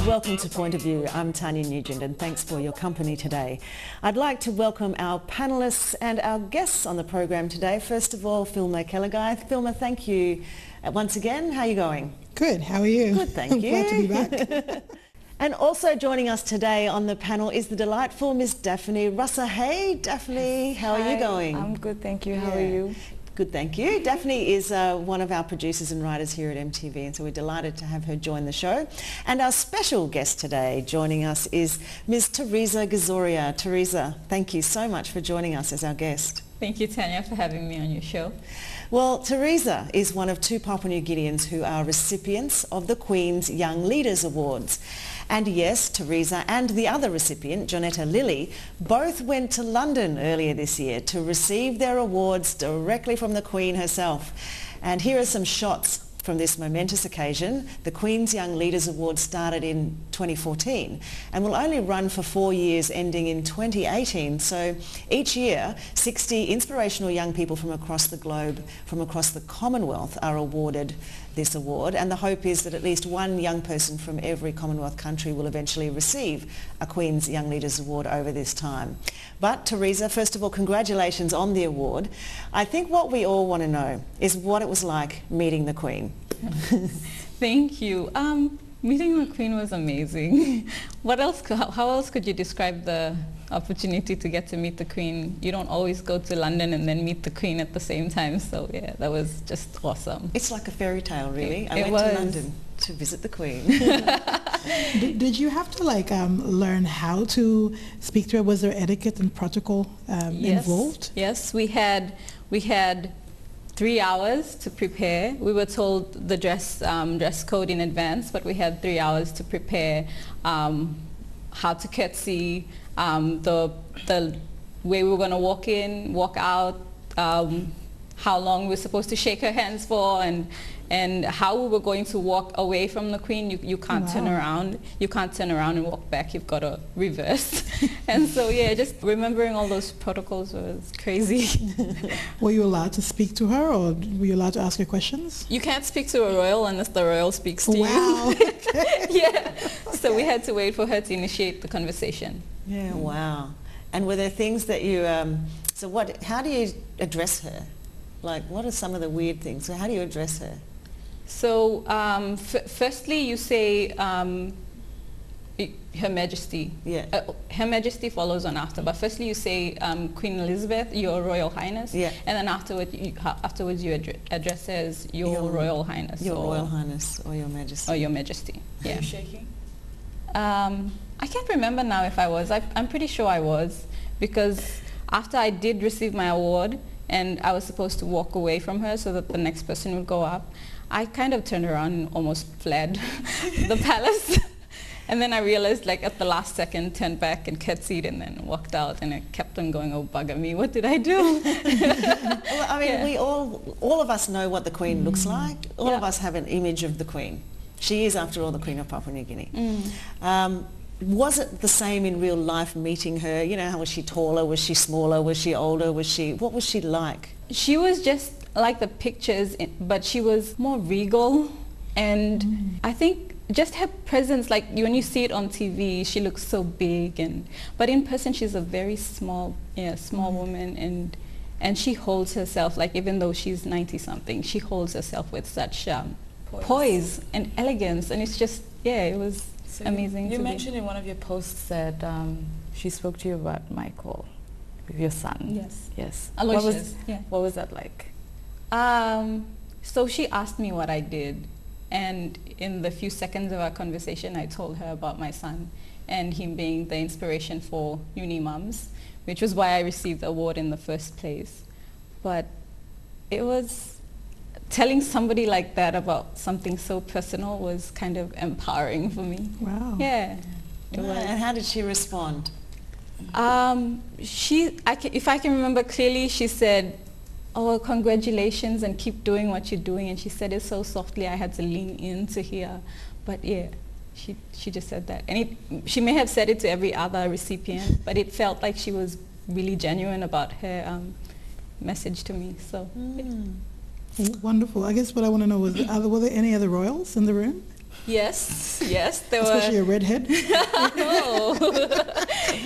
Welcome to Point of View. I'm Tania Nugent and thanks for your company today. I'd like to welcome our panelists and our guests on the program today. First of all, Philma Kelagai. Philma, thank you once again. How are you going? Good. How are you? Good, thank you. Glad to be back. And also joining us today on the panel is the delightful Miss Daphne Rasehei. Daphne, how are you going? I'm good, thank you. How are you? Good, thank you. Daphne is one of our producers and writers here at EMTV, and so we're delighted to have her join the show. And our special guest today joining us is Ms. Theresa Gizoria. Theresa, thank you so much for joining us as our guest. Thank you, Tania, for having me on your show. Well, Theresa is one of two Papua New Guineans who are recipients of the Queen's Young Leaders Awards. And yes, Theresa and the other recipient, Jonetta Lilly, both went to London earlier this year to receive their awards directly from the Queen herself. And here are some shots from this momentous occasion. The Queen's Young Leaders Award started in 2014 and will only run for 4 years ending in 2018. So each year, 60 inspirational young people from across the globe, from across the Commonwealth, are awarded this award, and the hope is that at least one young person from every Commonwealth country will eventually receive a Queen's Young Leaders Award over this time. But Theresa, first of all, congratulations on the award. I think what we all want to know is what it was like meeting the Queen. Thank you. Meeting the Queen was amazing. What else? How else could you describe the opportunity to get to meet the Queen? You don't always go to London and then meet the Queen at the same time. So yeah, that was just awesome. It's like a fairy tale, really. I went to London to visit the Queen. Did you have to learn how to speak to her? Was there etiquette and protocol involved? Yes, we had 3 hours to prepare. We were told the dress code in advance, but we had 3 hours to prepare how to curtsy, the way we were going to walk in, walk out, how long we were supposed to shake her hands for, and how we were going to walk away from the Queen. You can't turn around. You can't turn around and walk back. You've got to reverse. And so yeah, just remembering all those protocols was crazy. Were you allowed to speak to her, or were you allowed to ask her questions? You can't speak to a royal unless the royal speaks to you. Okay. Yeah. So we had to wait for her to initiate the conversation. Yeah. Wow. And were there things that you? How do you address her? Like, what are some of the weird things? So how do you address her? So firstly, you say Her Majesty. Yeah. Her Majesty follows on after, but firstly you say Queen Elizabeth, Your Royal Highness. Yeah. And then afterwards you address her as Your Royal Highness. Your Royal Highness or Your Majesty. Or Your Majesty. Yeah. Were you shaking? I can't remember now if I was. I'm pretty sure I was, because after I did receive my award and I was supposed to walk away from her so that the next person would go up, I kind of turned around and almost fled the palace. And then I realized, at the last second, turned back and curtsied and then walked out, and I kept on going, oh, bugger me, what did I do? Well, I mean, we all of us know what the Queen looks like. All of us have an image of the Queen. She is, after all, the Queen of Papua New Guinea. Was it the same in real life meeting her? You know, how was she taller? Was she smaller? Was she older? What was she like? She was just like the pictures, but she was more regal, and I think just her presence, like when you see it on TV, she looks so big, but in person she's a very small woman, and she holds herself, even though she's 90-something, she holds herself with such poise and elegance, and it's just, it was amazing. You mentioned in one of your posts that she spoke to you about Michael, your son. Yes. Yes. Aloysius. What was that like? So she asked me what I did, and in the few seconds of our conversation I told her about my son and him being the inspiration for UniMums, which was why I received the award in the first place. But it was, telling somebody like that about something so personal was kind of empowering for me. Wow. Yeah. It was. And how did she respond? If I can remember clearly, she said, oh, congratulations, and keep doing what you're doing. And she said it so softly I had to lean in to hear. But yeah, she just said that. And she may have said it to every other recipient, but it felt like she was really genuine about her message to me. So Wonderful. I guess what I want to know was, were there any other royals in the room? Yes, yes, there were. Especially a redhead.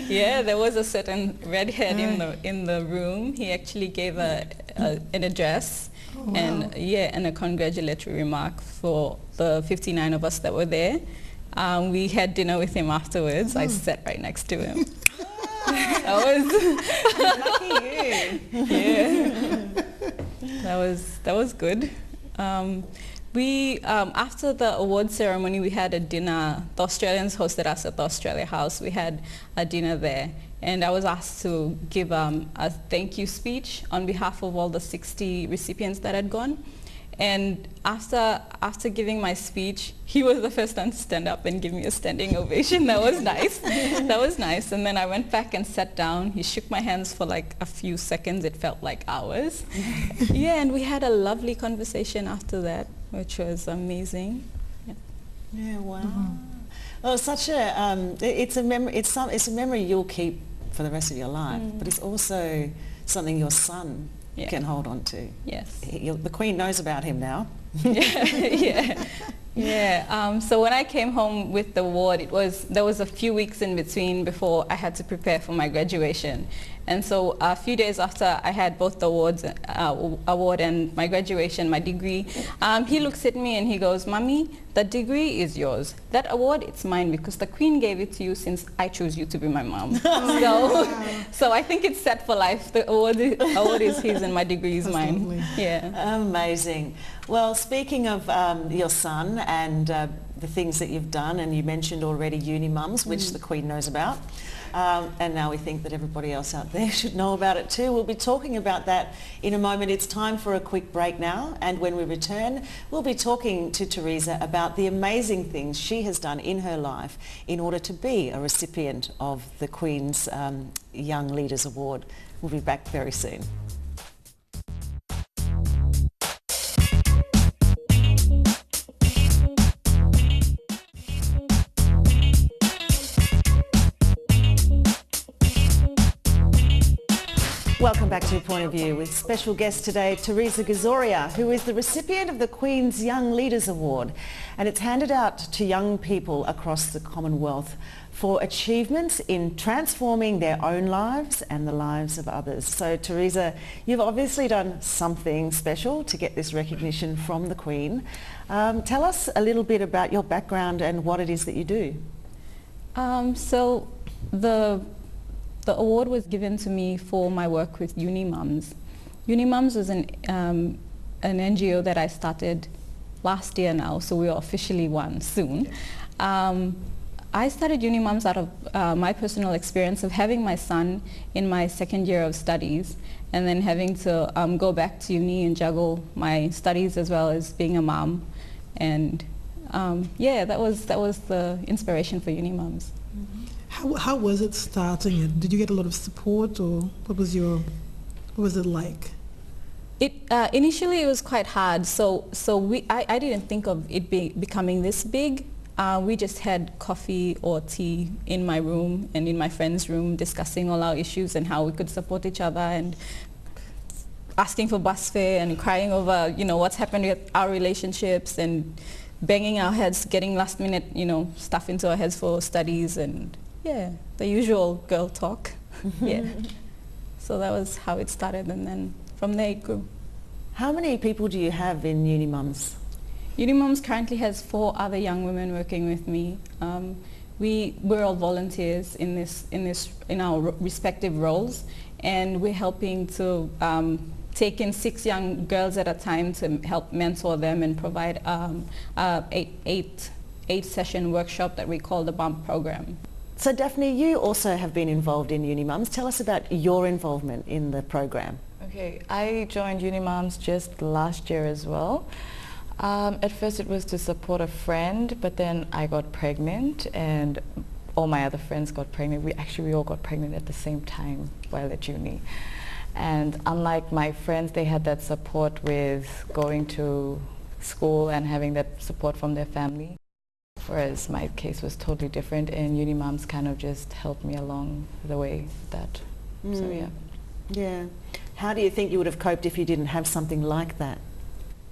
Yeah, there was a certain redhead in the room. He actually gave an address. Oh, wow. And a congratulatory remark for the 59 of us that were there. We had dinner with him afterwards. I sat right next to him. Lucky you. Yeah, that was good. We after the award ceremony, we had a dinner. The Australians hosted us at the Australia House. We had a dinner there, and I was asked to give a thank you speech on behalf of all the 60 recipients that had gone. And after giving my speech, he was the first one to stand up and give me a standing ovation. That was nice. That was nice. And then I went back and sat down. He shook my hands for like a few seconds. It felt like hours. Yeah, and we had a lovely conversation after that, which was amazing. Yeah, wow. Well, such a it's a memory you'll keep for the rest of your life, but it's also something your son can hold on to. Yes. The Queen knows about him now. Yeah. So when I came home with the award, there was a few weeks in between before I had to prepare for my graduation. And so a few days after I had both the award and my graduation, my degree, he looks at me and he goes, "Mommy, the degree is yours. That award, it's mine because the Queen gave it to you since I chose you to be my mom." So I think it's set for life. The award is his and my degree is mine. Lovely. Yeah. Amazing. Well, speaking of your son and the things that you've done, and you mentioned already UniMums, which the Queen knows about. And now we think that everybody else out there should know about it too. We'll be talking about that in a moment. It's time for a quick break now, and when we return, we'll be talking to Theresa about the amazing things she has done in her life in order to be a recipient of the Queen's Young Leaders Award. We'll be back very soon. Welcome back to Point of View with special guest today, Theresa Gizoria, who is the recipient of the Queen's Young Leaders Award. And it's handed out to young people across the Commonwealth for achievements in transforming their own lives and the lives of others. So Theresa, you've obviously done something special to get this recognition from the Queen. Tell us a little bit about your background and what it is that you do. So the award was given to me for my work with UniMums. UniMums was an NGO that I started last year now, so we are officially one soon. I started UniMums out of my personal experience of having my son in my second year of studies and then having to go back to uni and juggle my studies as well as being a mom. And that was the inspiration for UniMums. How was it starting it? Did you get a lot of support, or what was it like? Initially it was quite hard. So I didn't think of it becoming this big. We just had coffee or tea in my room and in my friend's room, discussing all our issues and how we could support each other, and asking for bus fare and crying over what's happened with our relationships, and banging our heads, getting last minute stuff into our heads for studies, and the usual girl talk. So that was how it started, and then from there it grew. How many people do you have in UniMums? UniMums currently has 4 other young women working with me. We're all volunteers in our respective roles, and we're helping to take in 6 young girls at a time to help mentor them and provide eight session workshop that we call the BUMP program. So Daphne, you also have been involved in UniMums. Tell us about your involvement in the program. Okay, I joined UniMums just last year as well. At first it was to support a friend, but then I got pregnant and all my other friends got pregnant. We all got pregnant at the same time while at uni. And unlike my friends, they had that support with going to school and having that support from their family. Whereas my case was totally different, and UniMums kind of just helped me along the way with that. So yeah. Yeah. How do you think you would have coped if you didn't have something like that?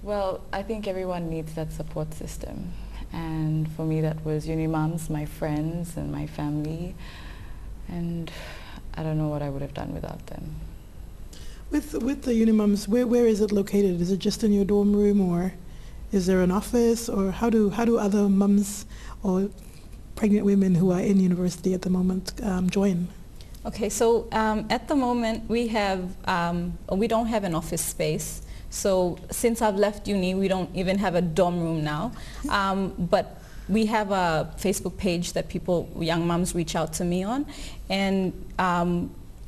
Well, I think everyone needs that support system. And for me that was UniMums, my friends and my family, and I don't know what I would have done without them. With the UniMums, where is it located? Is it just in your dorm room, or is there an office, or how do other mums or pregnant women who are in university at the moment join? Okay, so at the moment we don't have an office space. So since I've left uni, we don't even have a dorm room now. But we have a Facebook page that young mums reach out to me on. And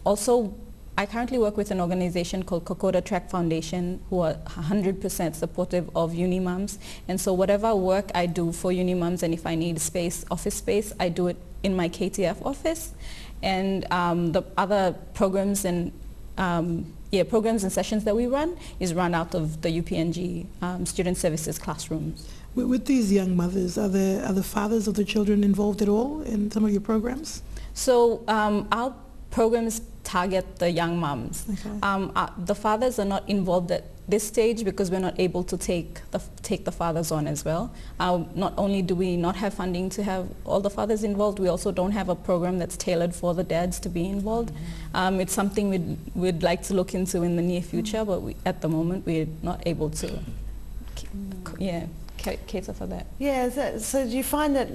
also, I currently work with an organization called Kokoda Track Foundation, who are 100% supportive of UniMums. And so whatever work I do for UniMums, and if I need space, office space, I do it in my KTF office. And the other programs and programs and sessions that we run is run out of the UPNG student services classrooms. With these young mothers, are the fathers of the children involved at all in some of your programs? So our programs target the young mums. Okay. The fathers are not involved at this stage because we're not able to take the fathers on as well. Not only do we not have funding to have all the fathers involved, we also don't have a program that's tailored for the dads to be involved. It's something we'd like to look into in the near future, but at the moment we're not able to cater for that. Yeah, so do you find that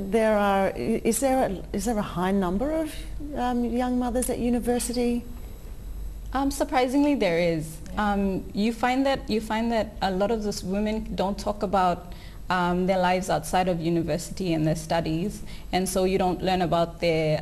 is there a high number of young mothers at university? Surprisingly, there is. You find that a lot of those women don't talk about their lives outside of university and their studies, and so you don't learn about their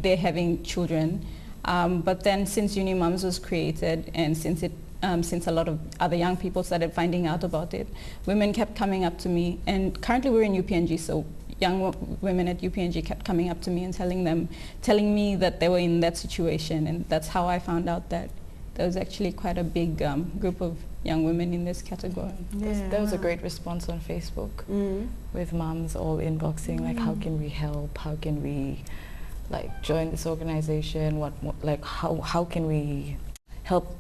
having children. But then, since UniMums was created, and since a lot of other young people started finding out about it, women kept coming up to me, and currently we're in UPNG, so young women at UPNG kept coming up to me and telling me that they were in that situation, and that's how I found out that there was actually quite a big group of young women in this category. Yeah, there was a great response on Facebook with mums all inboxing like, how can we help? How can we join this organization? How can we help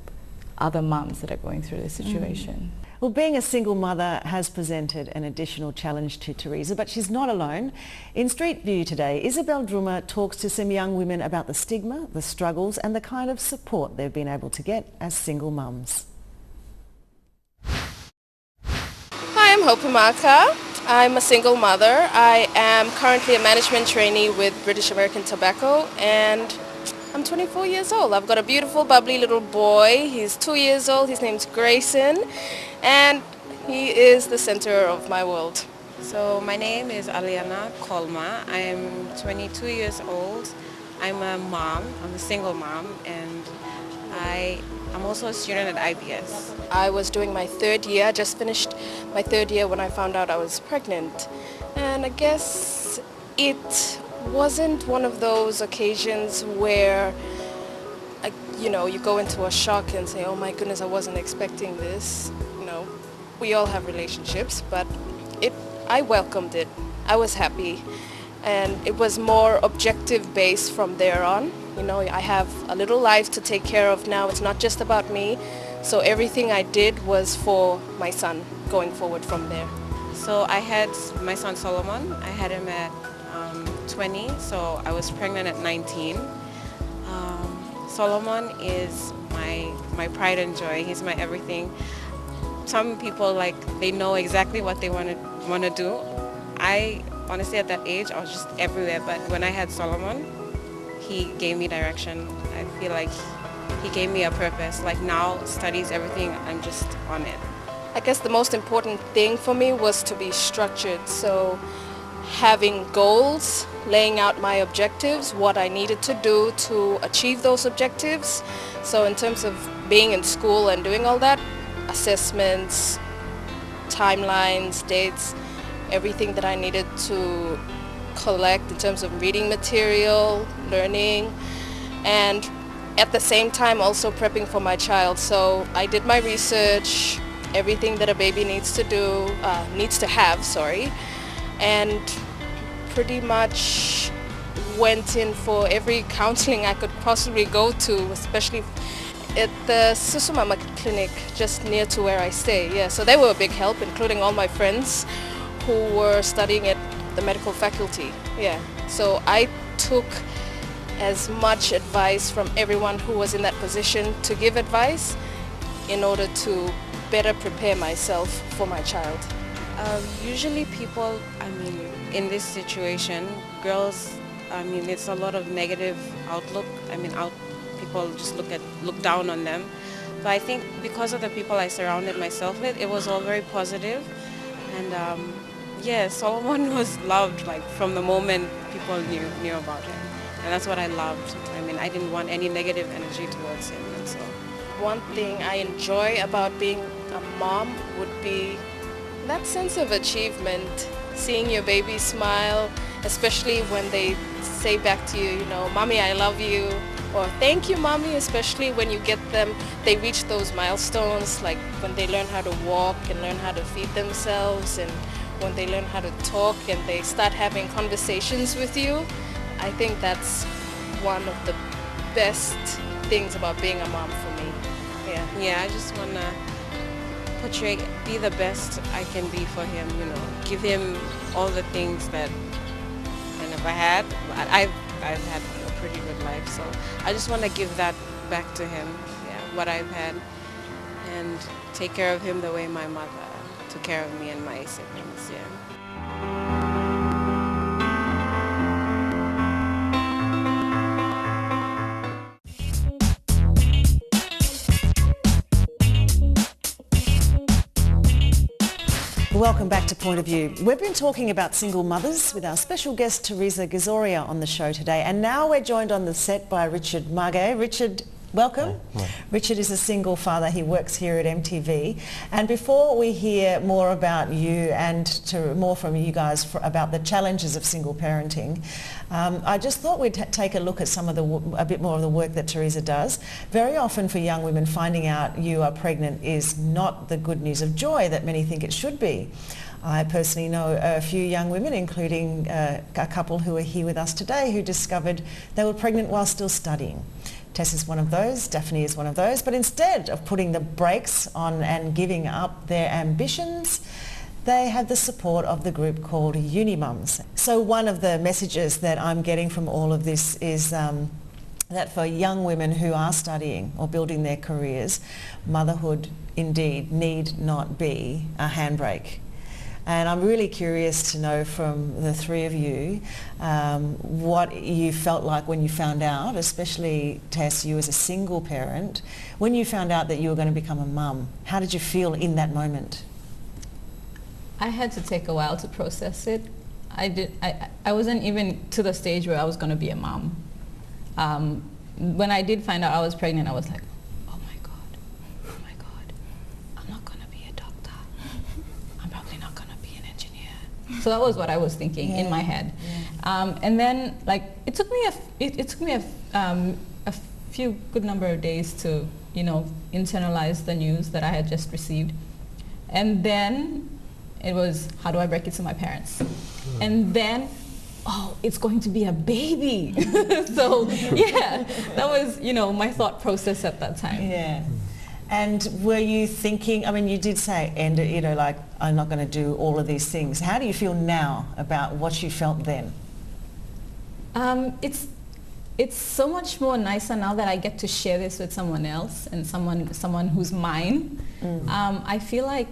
other mums that are going through this situation? Well, being a single mother has presented an additional challenge to Theresa, but she's not alone. In Street View today, Isabel Druma talks to some young women about the stigma, the struggles and the kind of support they've been able to get as single mums. Hi, I'm Hope Imaka. I'm a single mother. I am currently a management trainee with British American Tobacco, and I'm 24 years old. I've got a beautiful, bubbly little boy. He's 2 years old. His name's Grayson, and he is the center of my world. So my name is Aliana Kolma. I'm 22 years old. I'm a mom. I'm a single mom, and I'm also a student at IBS. I was doing my third year. I just finished my third year when I found out I was pregnant. And I guess it wasn't one of those occasions where, you go into a shock and say, oh my goodness, I wasn't expecting this. We all have relationships, but I welcomed it. I was happy. And it was more objective based from there on. I have a little life to take care of now. It's not just about me. So everything I did was for my son going forward from there. So I had my son Solomon. I had him at 20, so I was pregnant at 19. Solomon is my pride and joy. He's my everything. Some people, they know exactly what they want to do. I honestly, at that age, I was just everywhere. But when I had Solomon, he gave me direction. I feel like he gave me a purpose. Now, studies, everything, I'm just on it. I guess the most important thing for me was to be structured. So having goals, laying out my objectives, what I needed to do to achieve those objectives. So in terms of being in school and doing all that, assessments, timelines, dates, everything that I needed to collect in terms of reading material, learning, and at the same time also prepping for my child. So I did my research, everything that a baby needs to have, and pretty much went in for every counseling I could possibly go to, especially at the Susumama clinic just near to where I stay. Yeah, so they were a big help, including all my friends who were studying at the medical faculty. Yeah. So I took as much advice from everyone who was in that position to give advice in order to better prepare myself for my child. Usually people, I mean, in this situation, girls, I mean, it's a lot of negative outlook. I mean, people just look down on them. But I think because of the people I surrounded myself with, it was all very positive. And yeah, Solomon was loved like from the moment people knew about him. And that's what I loved. I mean, I didn't want any negative energy towards him. And so one thing I enjoy about being a mom would be that sense of achievement, seeing your baby smile, especially when they say back to you, you know, "Mommy, I love you," or "Thank you, Mommy," especially when you get them, they reach those milestones, like when they learn how to walk and learn how to feed themselves, and when they learn how to talk and they start having conversations with you. I think that's one of the best things about being a mom for me. Yeah. Yeah, I just want to be the best I can be for him, you know, give him all the things that I never had. I've had a pretty good life, so I just want to give that back to him, yeah, what I've had, and take care of him the way my mother took care of me and my siblings, yeah. Welcome back to Point of View. We've been talking about single mothers with our special guest Theresa Gizoria on the show today, and now we're joined on the set by Richard Magei. Richard, welcome. Hi. Richard is a single father. He works here at EMTV. And before we hear more about you and more from you guys about the challenges of single parenting, I just thought we'd take a look at a bit more of the work that Theresa does. Very often for young women, finding out you are pregnant is not the good news of joy that many think it should be. I personally know a few young women, including a couple who are here with us today, who discovered they were pregnant while still studying. Tess is one of those, Daphne is one of those, but instead of putting the brakes on and giving up their ambitions, they had the support of the group called UniMums. So one of the messages that I'm getting from all of this is that for young women who are studying or building their careers, motherhood indeed need not be a handbrake. And I'm really curious to know from the three of you what you felt like when you found out, especially Tess, you as a single parent, when you found out that you were going to become a mum. How did you feel in that moment? I had to take a while to process it. I wasn't even to the stage where I was going to be a mom. When I did find out I was pregnant, I was like, oh my God, I'm not going to be a doctor. I'm probably not going to be an engineer. So that was what I was thinking in my head. Yeah. And then, like, it took me a few good number of days to, you know, internalize the news that I had just received. And then it was, how do I break it to my parents? And then, oh, it's going to be a baby. So yeah, that was, you know, my thought process at that time. Yeah. And were you thinking, I mean, you did say, and you know, like, I'm not going to do all of these things. How do you feel now about what you felt then? It's so much more nicer now that I get to share this with someone else and someone who's mine. I feel like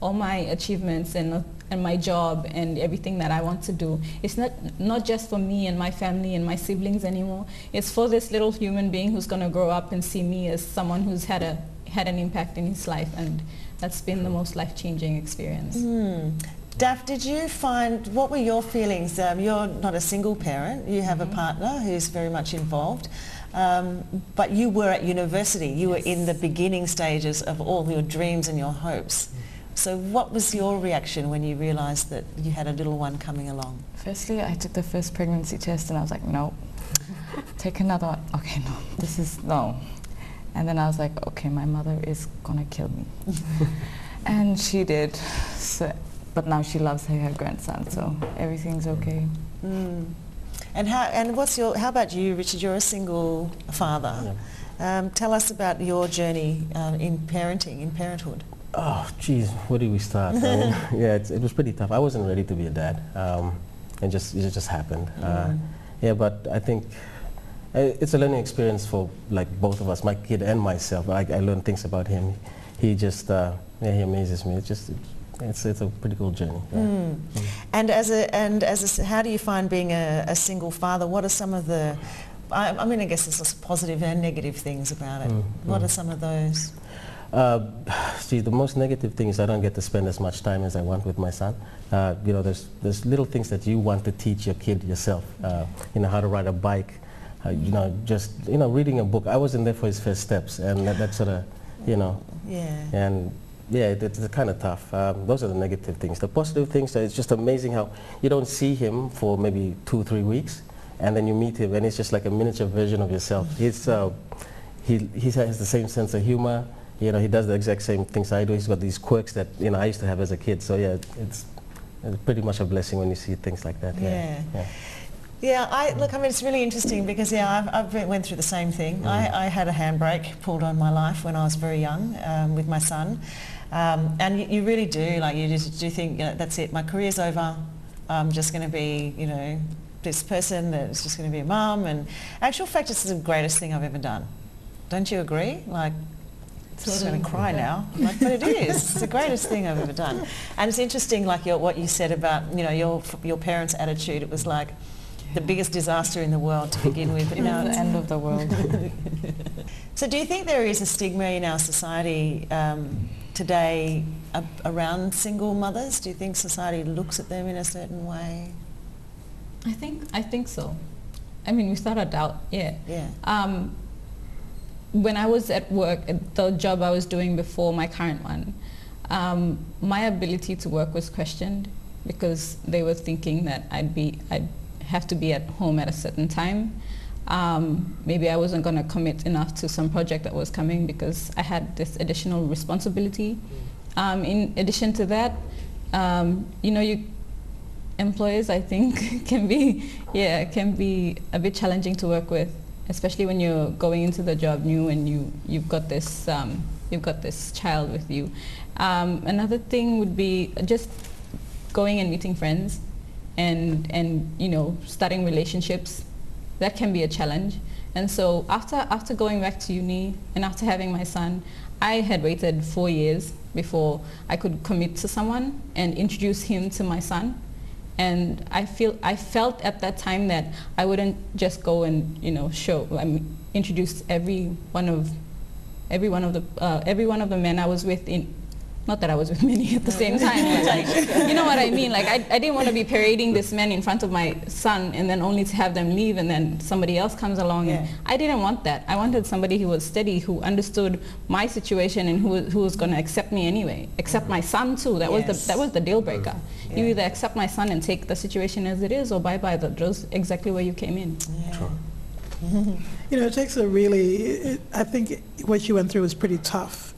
all my achievements and my job and everything that I want to do, it's not just for me and my family and my siblings anymore. It's for this little human being who's going to grow up and see me as someone who's had an impact in his life, and that's been the most life-changing experience. Daph, did you find, what were your feelings? You're not a single parent, you have a partner who's very much involved, but you were at university, you were in the beginning stages of all your dreams and your hopes. So what was your reaction when you realised that you had a little one coming along? Firstly, I took the first pregnancy test and I was like, no. Take another one. Okay, no. This is, no. And then I was like, okay, my mother is going to kill me. And she did. So, but now she loves her grandson, so everything's okay. And how about you, Richard? You're a single father. Tell us about your journey in parenting, in parenthood. Oh, geez, where do we start? I mean, yeah, it was pretty tough. I wasn't ready to be a dad, and it just happened. Yeah, but I think it's a learning experience for like both of us, my kid and myself. I learned things about him. He just, yeah, he amazes me. It's a pretty cool journey. Yeah. And how do you find being a single father? What are some of the, I mean, I guess there's positive and negative things about it. What are some of those? See, the most negative thing is I don't get to spend as much time as I want with my son. You know, there's little things that you want to teach your kid yourself. You know, how to ride a bike. You know, just reading a book. I wasn't there for his first steps, and that sort of, you know. Yeah. And yeah, it's kind of tough. Those are the negative things. The positive things, it's just amazing how you don't see him for maybe 2-3 weeks, and then you meet him, and it's just like a miniature version of yourself. He has the same sense of humor. You know, he does the exact same things I do. He's got these quirks that I used to have as a kid. So yeah, it's pretty much a blessing when you see things like that. Yeah, look, I mean, it's really interesting because, I've went through the same thing. I had a handbrake pulled on my life when I was very young with my son. And you really do, like, you just do think, that's it, my career's over. I'm just going to be, this person that's just going to be a mum. And actual fact, it's the greatest thing I've ever done. Don't you agree? Like, I'm just going to cry now, but it is. It's the greatest thing I've ever done. And it's interesting, like what you said about, your parents' attitude. It was like the biggest disaster in the world to begin with. But now it's the end of the world. So do you think there is a stigma in our society today around single mothers? Do you think society looks at them in a certain way? I think so. I mean, without a doubt, yeah. When I was at work, the job I was doing before my current one, my ability to work was questioned because they were thinking that I'd have to be at home at a certain time. Maybe I wasn't going to commit enough to some project that was coming because I had this additional responsibility. In addition to that, employers, I think, can be a bit challenging to work with, especially when you're going into the job new and you've got this child with you. Another thing would be just going and meeting friends and starting relationships. That can be a challenge. And so after going back to uni and after having my son, I had waited 4 years before I could commit to someone and introduce him to my son. And I felt at that time that I wouldn't just go and introduce every one of the men I was with in. Not that I was with many at the same time, but like, you know what I mean? Like, I didn't want to be parading this man in front of my son and then only to have them leave and then somebody else comes along. And I didn't want that. I wanted somebody who was steady, who understood my situation and who was going to accept me anyway. Accept my son too. That was the deal breaker. Yeah. You either accept my son and take the situation as it is, or bye-bye. That's exactly where you came in. Yeah. True. It takes I think what you went through was pretty tough.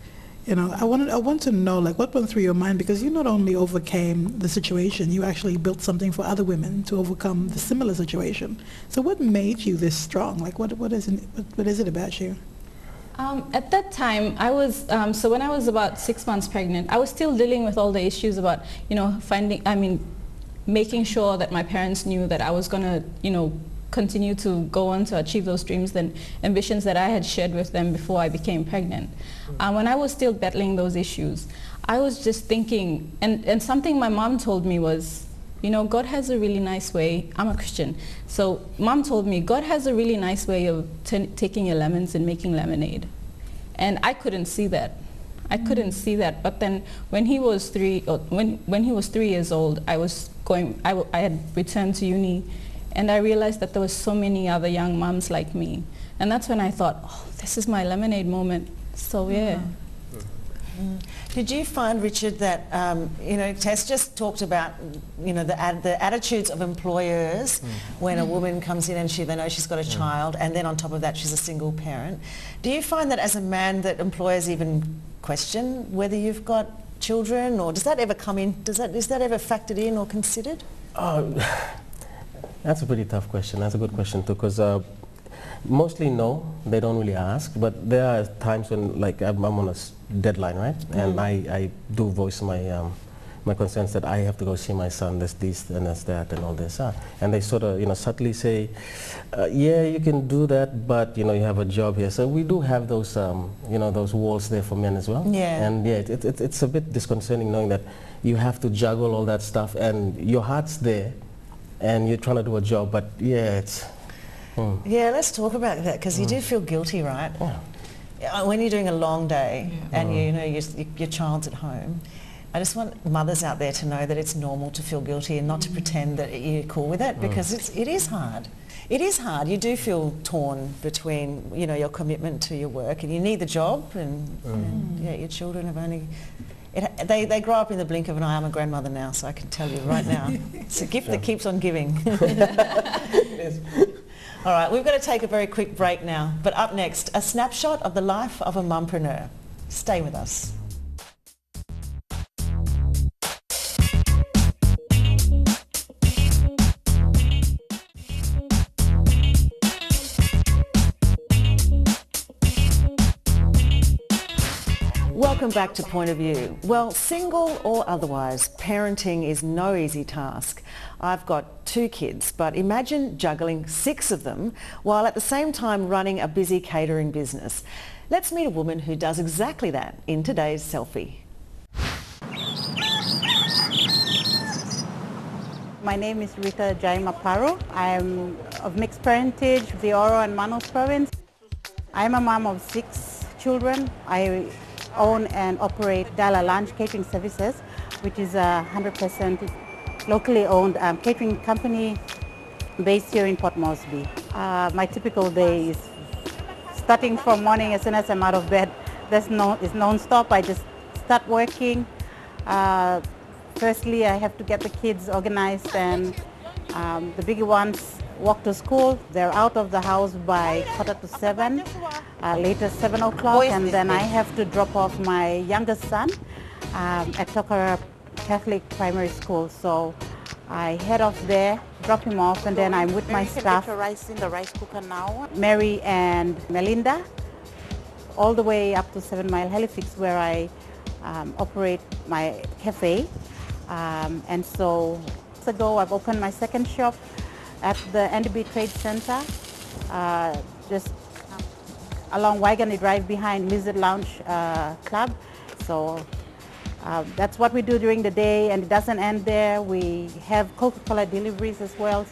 I want to know, like, what went through your mind, because you not only overcame the situation, you actually built something for other women to overcome the similar situation. So what made you this strong? Like, what is it about you? At that time, I was, so when I was about 6 months pregnant, I was still dealing with all the issues about, making sure that my parents knew that I was going to, continue to go on to achieve those dreams and ambitions that I had shared with them before I became pregnant. When I was still battling those issues, I was just thinking, and something my mom told me was, God has a really nice way. I'm a Christian. So mom told me, God has a really nice way of taking your lemons and making lemonade. And I couldn't see that. I couldn't see that. But then when he was 3 years old, I had returned to uni. And I realized that there were so many other young moms like me. And that's when I thought, this is my lemonade moment. So, yeah. Did you find, Richard, that, Tess just talked about, the attitudes of employers when a woman comes in and they know she's got a child, and then on top of that she's a single parent. Do you find that as a man that employers even question whether you've got children, or does that ever come in, is that ever factored in or considered? That's a pretty tough question. That's a good question too, because Mostly no, they don't really ask, but there are times when like I'm on a deadline, right? And I do voice my concerns that I have to go see my son, there's this and there's that and all this. And they sort of, subtly say, yeah, you can do that, but, you have a job here. So we do have those, those walls there for men as well. Yeah. And yeah, it's a bit disconcerting knowing that you have to juggle all that stuff and your heart's there and you're trying to do a job, but yeah, it's... Yeah, let's talk about that, because you do feel guilty, right? When you're doing a long day and your child's at home. I just want mothers out there to know that it's normal to feel guilty and not to pretend that you're cool with it, because it is hard. It is hard. You do feel torn between, your commitment to your work, and you need the job, and your children have only... They grow up in the blink of an eye. I'm a grandmother now, so I can tell you right now. It's a gift that keeps on giving. All right, we've got to take a very quick break now, but up next, a snapshot of the life of a mumpreneur. Stay with us. Welcome back to Point of View. Well, single or otherwise, parenting is no easy task. I've got 2 kids, but imagine juggling 6 of them while at the same time running a busy catering business. Let's meet a woman who does exactly that in today's selfie. My name is Rita Jaima Paro. I'm of mixed parentage, the Oro and Manos province. I'm a mom of 6 children. I own and operate Dala Lunch Catering Services, which is a 100% locally owned catering company based here in Port Moresby. My typical day is starting from morning as soon as I'm out of bed. It's non-stop. I just start working. Firstly, I have to get the kids organized, and the bigger ones walk to school. They're out of the house by 6:45, later 7 o'clock, and then I have to drop off my youngest son at Tokara Catholic Primary School. So I head off there, drop him off, and then I'm with my staff, rice in the rice cooker now, Mary and Melinda, all the way up to 7 Mile Halifax, where I operate my cafe. And so months ago, I've opened my second shop at the NDB Trade Center, just along Waigani Drive behind Lizard Lounge Club. So that's what we do during the day, and it doesn't end there. We have Coca-Cola deliveries as well.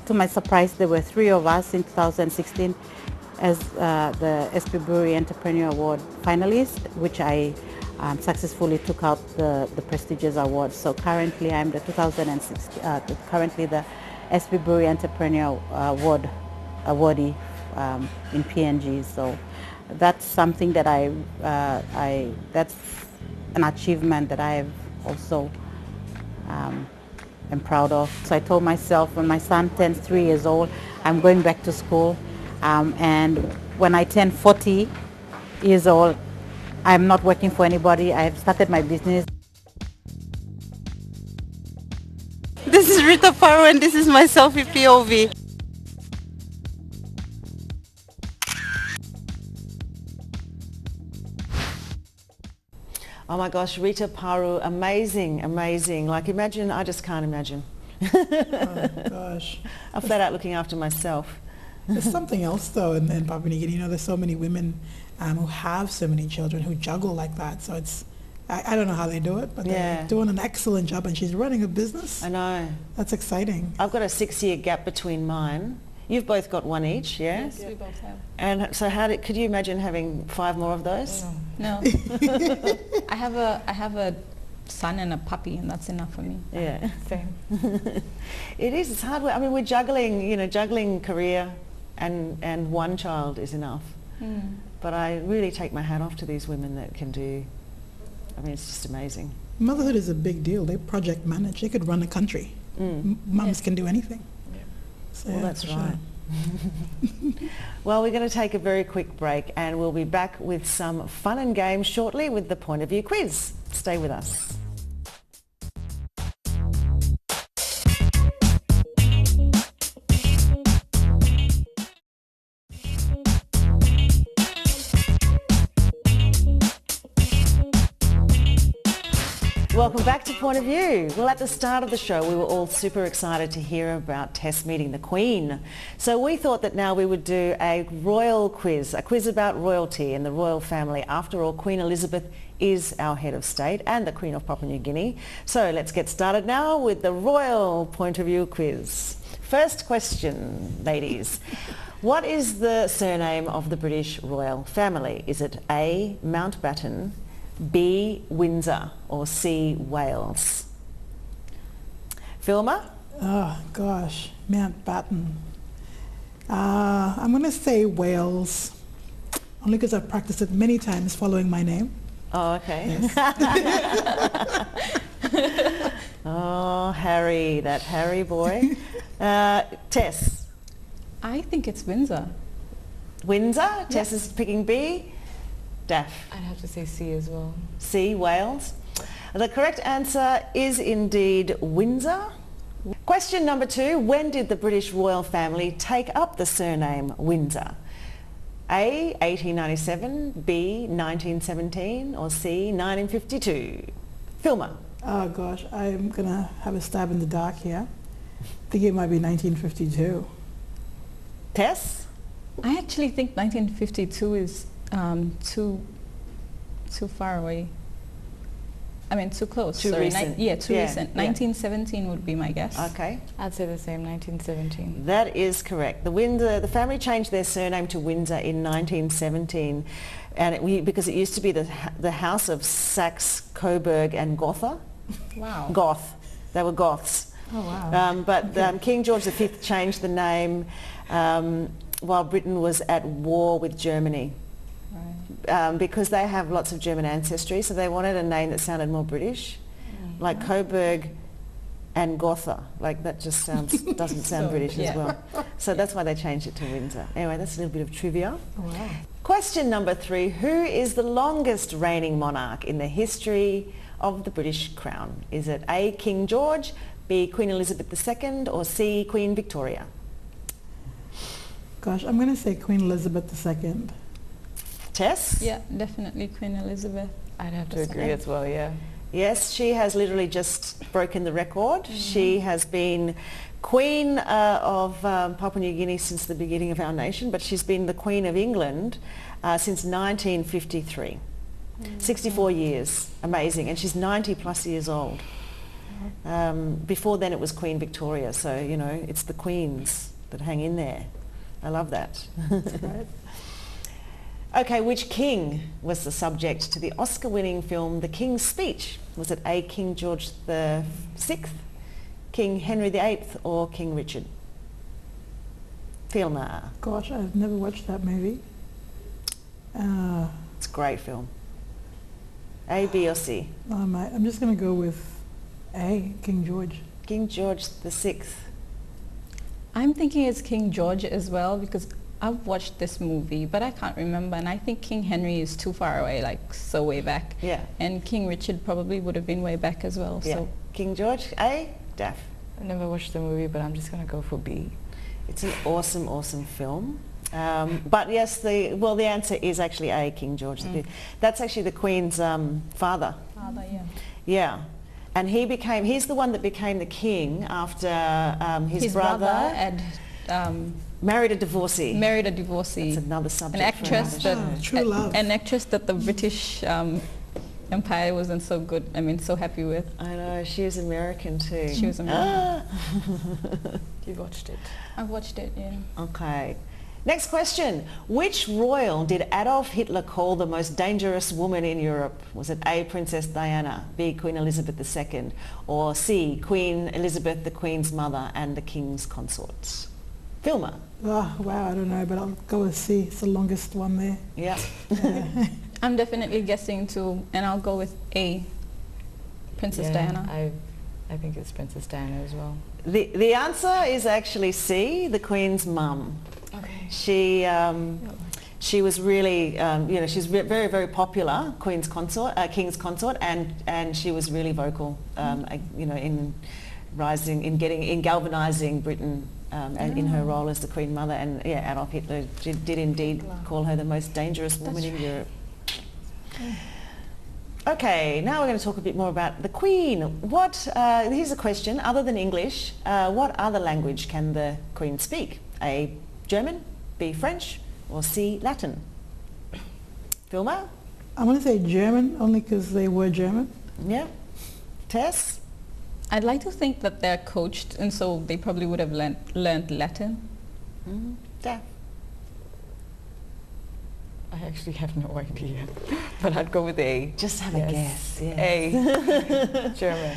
To my surprise, there were 3 of us in 2016 as the SP Brewery Entrepreneur Award finalist, which I successfully took out the prestigious award. So currently I'm the 2016, currently the SP Brewery Entrepreneur Award awardee in PNG. So that's something that that's an achievement that I have also am proud of. So I told myself when my son turns 3 years old, I'm going back to school. And when I turn 40 years old, I'm not working for anybody. I have started my business. This is Rita Paro, and this is my selfie POV. Oh my gosh, Rita Paro, amazing, amazing. Like imagine, I just can't imagine. Oh gosh. I'm flat out looking after myself. There's something else though in Papua New Guinea. You know, there's so many women who have so many children who juggle like that. So it's, I don't know how they do it, but they're doing an excellent job, and she's running a business. I know. That's exciting. I've got a 6-year gap between mine. You've both got 1 each, yeah? Yes, we both have. And so could you imagine having 5 more of those? No. I have a son and a puppy, and that's enough for me. Yeah. Same. It is, it's hard work. I mean, we're juggling career and one child is enough. Mm. But I really take my hat off to these women that can do, I mean, it's just amazing. Motherhood is a big deal. They project manage. They could run a country. Mums can do anything. So, well, that's right. Well, we're going to take a very quick break, and we'll be back with some fun and games shortly with the Point of View quiz. Stay with us. Welcome back to Point of View. Well, at the start of the show, we were all super excited to hear about Tess meeting the Queen. So we thought that now we would do a royal quiz, a quiz about royalty and the royal family. After all, Queen Elizabeth is our head of state and the Queen of Papua New Guinea. So let's get started now with the royal Point of View quiz. First question, ladies. What is the surname of the British royal family? Is it A, Mountbatten, B, Windsor, or C, Wales? Philma? Oh, gosh. Mountbatten. I'm going to say Wales, only because I've practiced it many times following my name. Oh, okay. Yes. Oh, Harry, that Harry boy. Tess? I think it's Windsor. Windsor? Tess is picking B. Daph? I'd have to say C as well. C, Wales. The correct answer is indeed Windsor. Question number 2. When did the British royal family take up the surname Windsor? A, 1897, B, 1917, or C, 1952? Philma? Oh, gosh. I'm going to have a stab in the dark here. I think it might be 1952. Tess? I actually think 1952 is too far away. I mean, too close. Too Sorry. recent. Too Yeah, recent. yeah. 1917 would be my guess. Okay. I'd say the same, 1917. That is correct. The family changed their surname to Windsor in 1917, and because it used to be the House of Saxe, Coburg and Gotha. Wow. Goth. They were Goths. Oh, wow. But King George V changed the name while Britain was at war with Germany. Right. Because they have lots of German ancestry, so they wanted a name that sounded more British, like Coburg and Gotha. Like that just doesn't sound British as well. So that's why they changed it to Windsor. Anyway, that's a little bit of trivia. Oh, wow. Question number 3. Who is the longest reigning monarch in the history of the British Crown? Is it A, King George, B, Queen Elizabeth II, or C, Queen Victoria? Gosh, I'm going to say Queen Elizabeth II. Tess? Yeah, definitely Queen Elizabeth. I'd have to agree as well, yeah. Yes, she has literally just broken the record. She has been Queen of Papua New Guinea since the beginning of our nation, but she's been the Queen of England since 1953. 64 years. Amazing. And she's 90 plus years old. Before then it was Queen Victoria, so, you know, it's the queens that hang in there. I love that. That's right. Okay, which king was the subject to the Oscar-winning film The King's Speech? Was it A, King George VI, King Henry VIII, or King Richard? Philma. Gosh, I've never watched that movie. It's a great film. A, B, or C? I'm just going to go with A, King George. King George VI. I'm thinking it's King George as well because I've watched this movie, but I can't remember. And I think King Henry is too far away, like so way back. Yeah. And King Richard probably would have been way back as well. Yeah. So King George, A, Daph. I never watched the movie, but I'm just going to go for B. It's an awesome, awesome film. But yes, the answer is actually A, King George V. That's actually the Queen's father. Father, yeah. Yeah. And he's the one that became the king after his brother brother had married a divorcee. married a divorcee. That's another subject. An actress for another show. True love. An actress that the British Empire wasn't so good. I mean, so happy with. I know, she was American too. She was American. You watched it? I've watched it. Yeah. Okay. Next question. Which royal did Adolf Hitler call the most dangerous woman in Europe? Was it A, Princess Diana, B, Queen Elizabeth II, or C, Queen Elizabeth, the Queen's mother and the King's consort? Philma. Oh, wow, I don't know, but I'll go with C. It's the longest one there. Yeah. I'm definitely guessing too, and I'll go with A, Princess Diana. I think it's Princess Diana as well. The answer is actually C, the Queen's mum. Okay. She was really, she's very, very popular, King's consort, and she was really vocal, in galvanizing Britain, and in her role as the Queen Mother. And yeah, Adolf Hitler did indeed call her the most dangerous woman in Europe. Okay, now we're going to talk a bit more about the Queen. Here's a question, other than English, what other language can the Queen speak? A, German, B, French, or C, Latin? Philma? I want to say German, only because they were German. Yeah. Tess? I'd like to think that they're coached, and so they probably would have learned Latin. Daph? I actually have no idea, but I'd go with A. Just have a guess. Yeah. A. German.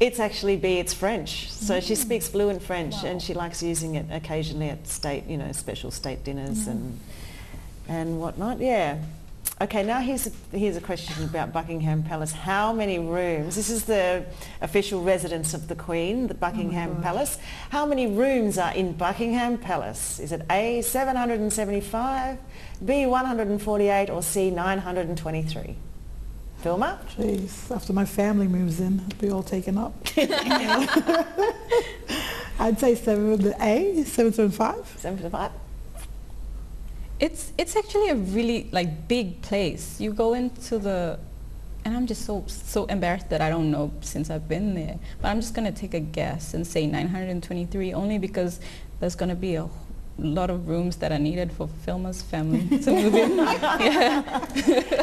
It's actually B, it's French. So she speaks fluent French, and she likes using it occasionally at state, special state dinners and whatnot. Yeah. Okay, now here's a question about Buckingham Palace. How many rooms? This is the official residence of the Queen, the Buckingham Palace. How many rooms are in Buckingham Palace? Is it A, 775, B, 148, or C, 923? Philma? Jeez, after my family moves in, it'll be all taken up. I'd say A, 775. 775? It's actually a really big place. You go into and I'm just so embarrassed that I don't know since I've been there. But I'm just gonna take a guess and say 923, only because there's gonna be a lot of rooms that are needed for Philma's family to move in.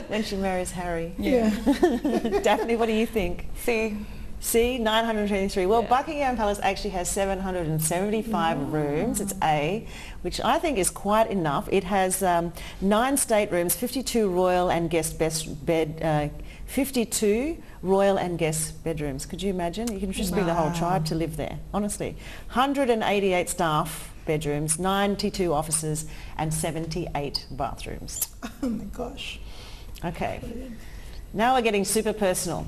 When she marries Harry. Yeah. Daphne, what do you think? C, 923. Well, Buckingham Palace actually has 775 rooms. It's A, which I think is quite enough. It has 9 staterooms, 52 royal and guest 52 royal and guest bedrooms. Could you imagine? You can just bring the whole tribe to live there, honestly. 188 staff bedrooms, 92 offices, and 78 bathrooms. Oh my gosh. Okay. Now we're getting super personal.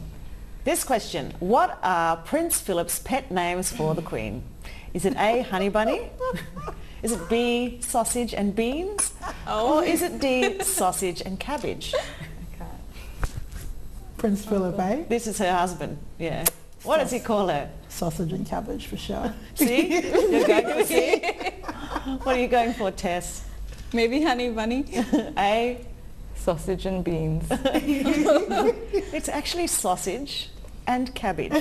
This question, what are Prince Philip's pet names for the Queen? Is it A, Honey Bunny? Is it B, Sausage and Beans? Or is it D, Sausage and Cabbage? Prince Philip, eh? This is her husband, yeah. What does he call her? Sausage and cabbage for sure. See? You're going for C? What are you going for, Tess? Maybe Honey Bunny. A? Sausage and beans. It's actually sausage and cabbage.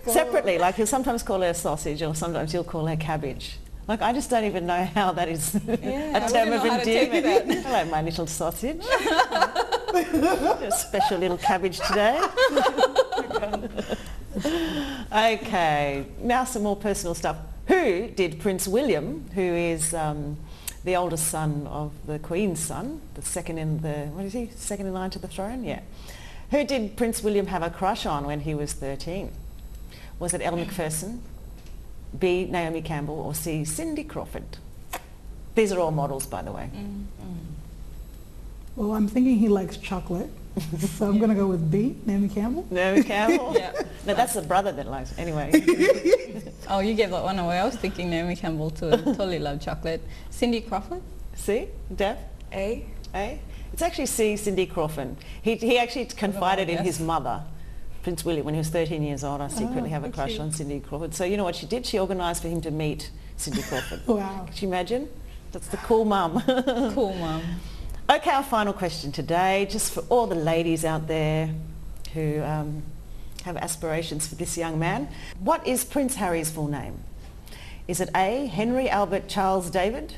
Separately, you'll sometimes call her sausage or sometimes you'll call her cabbage. I just don't even know how that is a term of endearment. Hello, my little sausage. A special little cabbage today. Okay, now some more personal stuff. Who did Prince William, who is the oldest son of the Queen's son, the second in second in line to the throne? Yeah. Who did Prince William have a crush on when he was 13? Was it Elle Macpherson, B, Naomi Campbell, or C, Cindy Crawford? These are all models, by the way. Well, I'm thinking he likes chocolate, so I'm going to go with B, Naomi Campbell. Naomi Campbell? Yeah. No, that's the brother that likes it. Anyway. Oh, you gave that one away. I was thinking Naomi Campbell too. I totally love chocolate. Cindy Crawford? C, Daph? A. A? It's actually C, Cindy Crawford. He actually confided in his mother, Prince William, when he was 13 years old. I secretly have a crush on Cindy Crawford. So you know what she did? She organised for him to meet Cindy Crawford. Wow. Can you imagine? That's the cool mum. Cool mum. Okay, our final question today, just for all the ladies out there who have aspirations for this young man. What is Prince Harry's full name? Is it A, Henry Albert Charles David,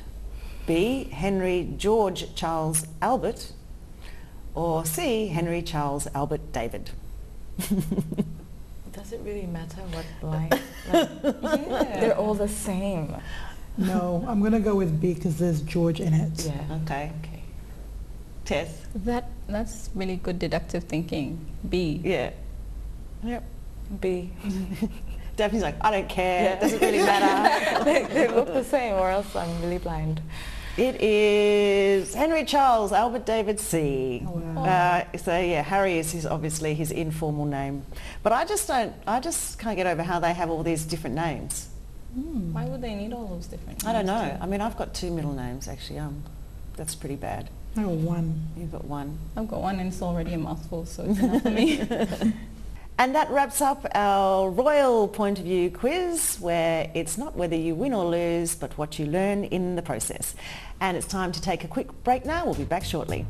B, Henry George Charles Albert, or C, Henry Charles Albert David? Does it really matter what line? They're all the same. No, I'm going to go with B because there's George in it. Yeah. Okay. Tess? That's really good deductive thinking. B. Yeah. Yep. B. Daphne's like, I don't care. It doesn't really matter. they look the same, or else I'm really blind. It is Henry Charles Albert David C. Oh, wow. So yeah, Harry is obviously his informal name. But I just can't get over how they have all these different names. Why would they need all those different names? I don't know. I mean, I've got 2 middle names actually. That's pretty bad. I got 1. You've got 1. I've got 1 and it's already a mouthful, so it's enough for me. And that wraps up our Royal Point of View quiz, where it's not whether you win or lose, but what you learn in the process. And it's time to take a quick break now. We'll be back shortly.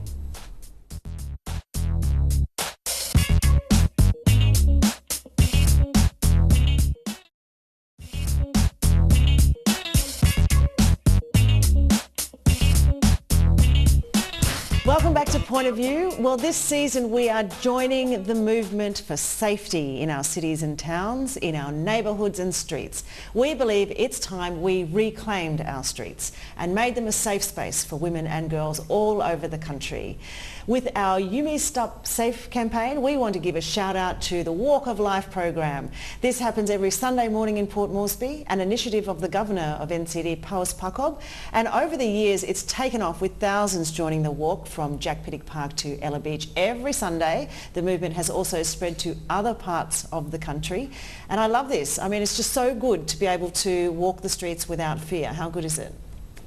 back to Point of View. Well, this season we are joining the movement for safety in our cities and towns, in our neighbourhoods and streets. We believe it's time we reclaimed our streets and made them a safe space for women and girls all over the country. With our UMI Stop Safe campaign, we want to give a shout out to the Walk of Life program. This happens every Sunday morning in Port Moresby, an initiative of the Governor of NCD, Paus Pakob, and over the years it's taken off with thousands joining the walk from Jack Pittock Park to Ella Beach every Sunday. The movement has also spread to other parts of the country, and I love this. I mean, it's just so good to be able to walk the streets without fear. How good is it?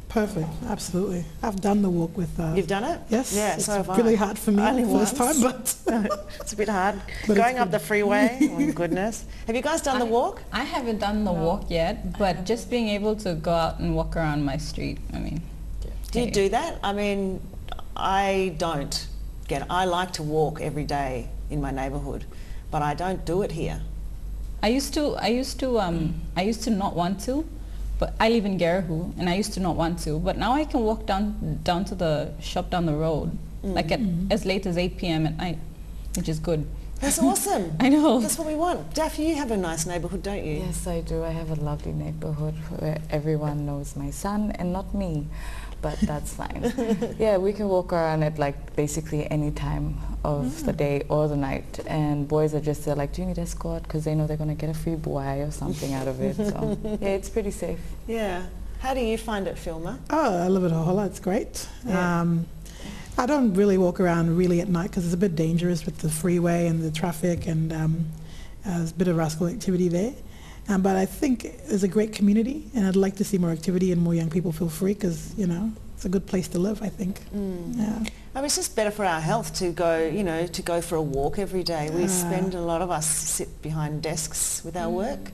Perfect, absolutely. I've done the walk with... You've done it? Yes. Yeah, it's so have really I. hard for me the first time, but... It's a bit hard. But Going up the freeway, oh my goodness. Have you guys done the walk? I haven't done the walk yet, but just being able to go out and walk around my street, I mean... Do you do that? I mean, I don't. I like to walk every day in my neighbourhood, but I don't do it here. I used to not want to, but I live in Garahu, and I used to not want to, but now I can walk down to the shop down the road, like at as late as 8 p.m. at night, which is good. That's awesome. I know. That's what we want. Daphne, you have a nice neighbourhood, don't you? Yes, I do. I have a lovely neighborhood where everyone knows my son and not me, but that's fine. Yeah, we can walk around at like basically any time of the day or the night, and boys are just there like, do you need escort? Because they know they're going to get a free buai or something out of it. So yeah, it's pretty safe. Yeah. How do you find it, Philma? Oh, I love it a whole lot. It's great. Yeah. I don't really walk around really at night because it's a bit dangerous with the freeway and the traffic, and there's a bit of rascal activity there. But I think there's a great community, and I'd like to see more activity and more young people feel free because, you know, it's a good place to live, I think. Yeah. I mean, it's just better for our health to go, you know, to go for a walk every day. We spend, a lot of us sit behind desks with our work,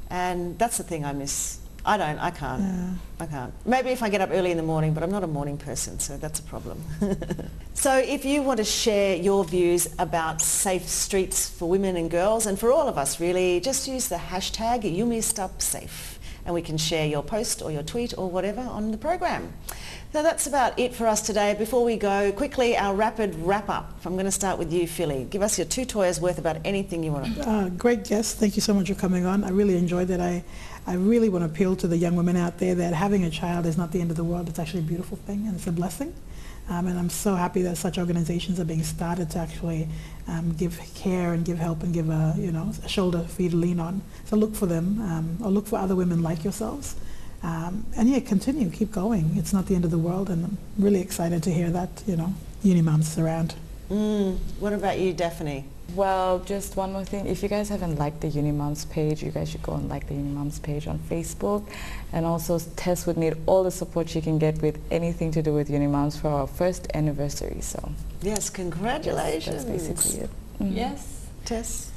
and that's the thing I miss. I can't. I can't. Maybe if I get up early in the morning, but I'm not a morning person, so that's a problem. So if you want to share your views about safe streets for women and girls, and for all of us really, just use the hashtag UmiStopSafe, and we can share your post or your tweet or whatever on the program. So that's about it for us today. Before we go, quickly, our rapid wrap-up. I'm going to start with you, Philly. Give us your 2 toys worth about anything you want to. Great guest. Thank you so much for coming on. I really enjoyed it. I really want to appeal to the young women out there that having a child is not the end of the world. It's actually a beautiful thing, and it's a blessing. And I'm so happy that such organizations are being started to actually give care and give help and give a shoulder for you to lean on. So look for them, or look for other women like yourselves. And yeah, continue, keep going. It's not the end of the world, and I'm really excited to hear that, UniMums is around. What about you, Daphne? Well, just one more thing. If you guys haven't liked the UniMums page, you guys should go and like the UniMums page on Facebook. And also, Tess would need all the support she can get with anything to do with UniMums for our 1st anniversary. So yes, congratulations. That's basically it. Yes. Tess?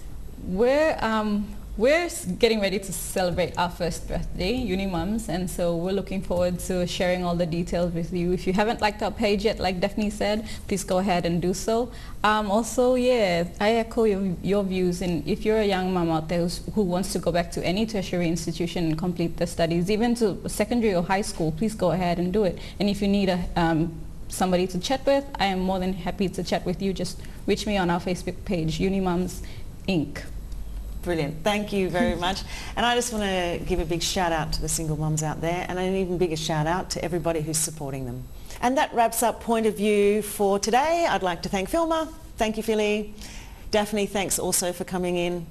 We're getting ready to celebrate our 1st birthday, UniMums, and so we're looking forward to sharing all the details with you. If you haven't liked our page yet, like Daphne said, please go ahead and do so. Also, yeah, I echo your views, and if you're a young mom out there who wants to go back to any tertiary institution and complete their studies, even to secondary or high school, please go ahead and do it. And if you need somebody to chat with, I am more than happy to chat with you. Just reach me on our Facebook page, UniMums Inc. Brilliant. Thank you very much. And I just want to give a big shout out to the single mums out there, and an even bigger shout out to everybody who's supporting them. And that wraps up Point of View for today. I'd like to thank Philma. Thank you, Philly. Daphne, thanks also for coming in.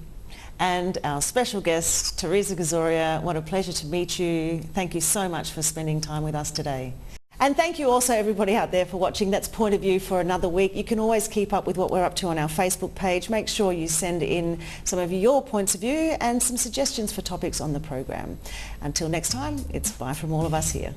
And our special guest, Theresa Gizoria. What a pleasure to meet you. Thank you so much for spending time with us today. And thank you also everybody out there for watching. That's Point of View for another week. You can always keep up with what we're up to on our Facebook page. Make sure you send in some of your points of view and some suggestions for topics on the program. Until next time, it's bye from all of us here.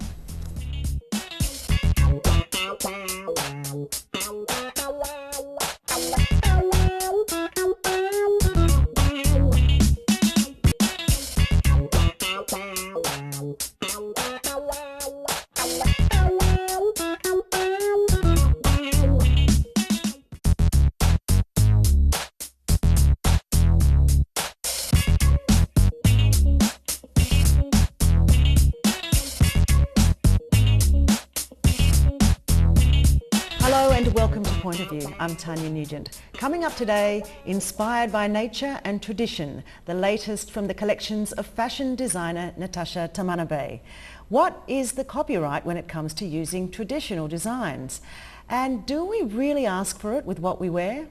Point of View. I'm Tania Nugent. Coming up today, inspired by nature and tradition, the latest from the collections of fashion designer Natasha Tamanabe. What is the copyright when it comes to using traditional designs? And do we really ask for it with what we wear?